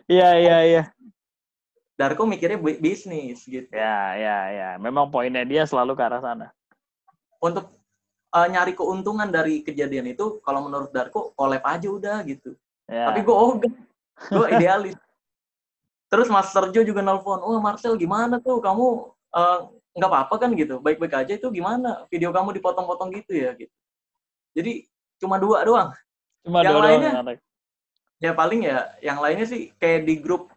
Iya. Darko mikirnya bisnis gitu. Ya. Memang poinnya dia selalu ke arah sana. Untuk nyari keuntungan dari kejadian itu, kalau menurut Darko, collab aja udah gitu. Ya. Tapi gue ogah, gue idealis. Terus Mas Sergio juga nelfon, wah Marcel gimana tuh, kamu nggak apa-apa kan gitu, baik-baik aja itu gimana, video kamu dipotong-potong gitu ya gitu. Jadi cuma 2 doang. Yang lainnya, ya paling ya, yang lainnya sih kayak di grup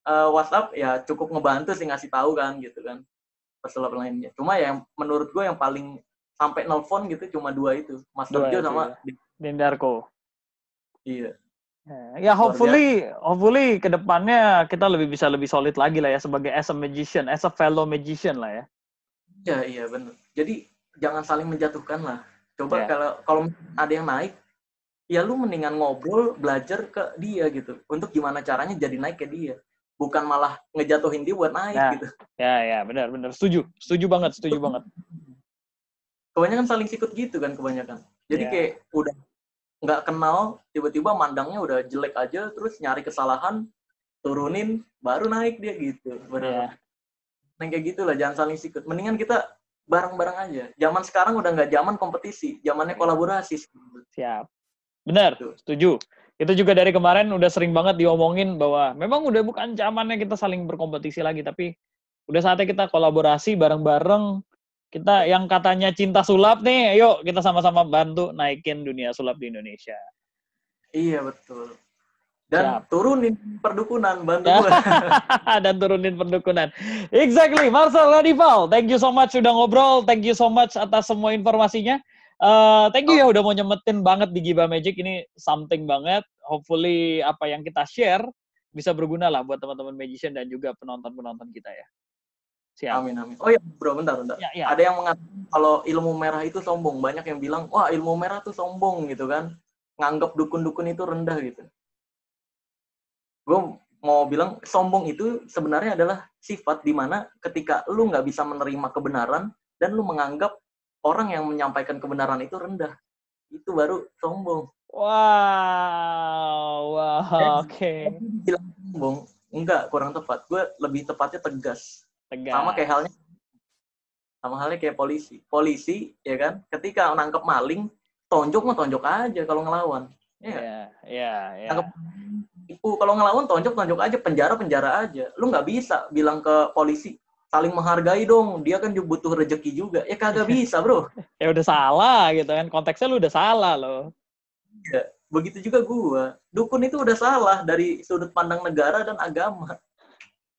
WhatsApp ya cukup ngebantu sih ngasih tahu kan gitu kan pesulap lainnya. Cuma ya menurut gue yang paling sampai nelfon gitu cuma 2 itu, Mas Sergio sama Denny Darko. Iya. Ya hopefully ke depannya kita lebih solid lagi lah ya sebagai as a fellow magician lah ya. Iya benar. Jadi jangan saling menjatuhkan lah. Coba kalau ada yang naik, ya lu mendingan ngobrol, belajar ke dia gitu. Untuk gimana caranya jadi naik ke dia. Bukan malah ngejatuhin dia buat naik gitu. Ya, benar. Setuju banget. Kebanyakan saling sikut gitu kan kebanyakan. Jadi kayak udah nggak kenal, tiba-tiba mandangnya udah jelek aja, terus nyari kesalahan, turunin, baru naik dia gitu. Benar. Nah, kayak gitulah, jangan saling sikut. Mendingan kita bareng-bareng aja. Zaman sekarang udah nggak zaman kompetisi, zamannya kolaborasi. Siap. Benar, setuju. Itu juga dari kemarin udah sering banget diomongin bahwa memang udah bukan zamannya kita saling berkompetisi lagi, tapi udah saatnya kita kolaborasi bareng-bareng. Kita yang katanya cinta sulap nih, yuk kita sama-sama bantu naikin dunia sulap di Indonesia. Iya, betul. Dan turunin perdukunan, bantu gue. Dan turunin perdukunan. Exactly, Marcel Radival. Thank you so much sudah ngobrol. Thank you so much atas semua informasinya. Thank you ya udah mau nyemetin banget di Giba Magic. Ini something banget. Hopefully apa yang kita share bisa berguna lah buat teman-teman magician dan juga penonton-penonton kita ya. Siap. Amin. Oh iya bro, bentar. Ya. Ada yang mengatakan kalau ilmu merah itu sombong. Banyak yang bilang, wah ilmu merah tuh sombong gitu kan. Nganggap dukun-dukun itu rendah gitu. Gue mau bilang sombong itu sebenarnya adalah sifat di mana ketika lu nggak bisa menerima kebenaran dan lu menganggap orang yang menyampaikan kebenaran itu rendah, itu baru sombong. Wow, oke. Bilang sombong, enggak, kurang tepat. Gue lebih tepatnya tegas. Sama halnya kayak polisi. Polisi, ya kan, ketika nangkep maling, tonjok aja kalau ngelawan. Iya. Kalau ngelawan tonjok aja, penjara aja. Lu nggak bisa bilang ke polisi saling menghargai dong, dia kan butuh rezeki juga. Ya kagak bisa bro. Ya udah salah gitu kan, konteksnya lu udah salah loh. Ya, begitu juga gua. Dukun itu udah salah dari sudut pandang negara dan agama.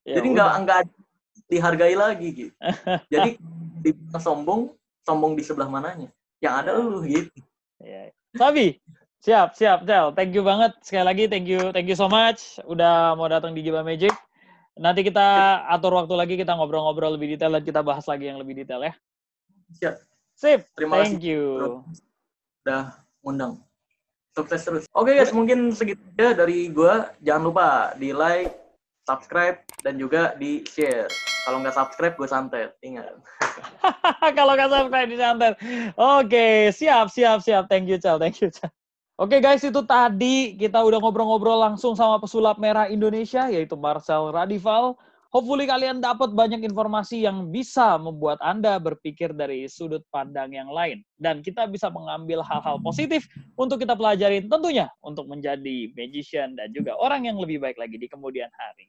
Ya jadi nggak dihargai lagi gitu. Jadi sombong di sebelah mananya? Yang ada lu gitu. Ya. Sabi, siap, Cel. Thank you banget sekali lagi, thank you so much udah mau datang di Giba Magic. Nanti kita atur waktu lagi, kita ngobrol-ngobrol lebih detail dan kita bahas lagi yang lebih detail ya. Siap. Sip. Terima kasih. Thank you. Udah ngundang. Sukses terus. Oke guys, mungkin segitu aja dari gua. Jangan lupa di like, subscribe, dan juga di share. Kalau nggak subscribe, gue santet. Ingat. Kalau nggak subscribe, disantet. Oke, siap. Thank you, Cel. Oke guys, itu tadi kita udah ngobrol-ngobrol langsung sama pesulap merah Indonesia, yaitu Marcel Radival. hopefully kalian dapat banyak informasi yang bisa membuat Anda berpikir dari sudut pandang yang lain. Dan kita bisa mengambil hal-hal positif untuk kita pelajarin tentunya untuk menjadi magician dan juga orang yang lebih baik lagi di kemudian hari.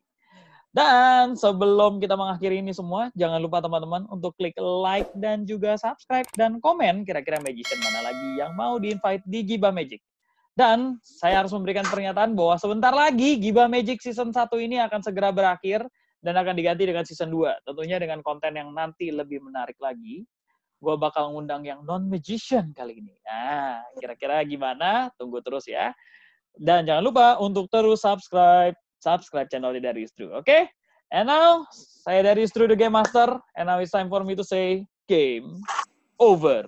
Dan sebelum kita mengakhiri ini semua, jangan lupa teman-teman untuk klik like dan juga subscribe dan komen kira-kira magician mana lagi yang mau di-invite di Gibah Magic. Dan saya harus memberikan pernyataan bahwa sebentar lagi Gibah Magic Season 1 ini akan segera berakhir dan akan diganti dengan Season 2. Tentunya dengan konten yang nanti lebih menarik lagi. Gue bakal ngundang yang non-magician kali ini. Nah, kira-kira gimana? Tunggu terus ya. Dan jangan lupa untuk terus subscribe channel Darius Drew. Oke? And now, saya Darius Drew, the Game Master. And now it's time for me to say game over.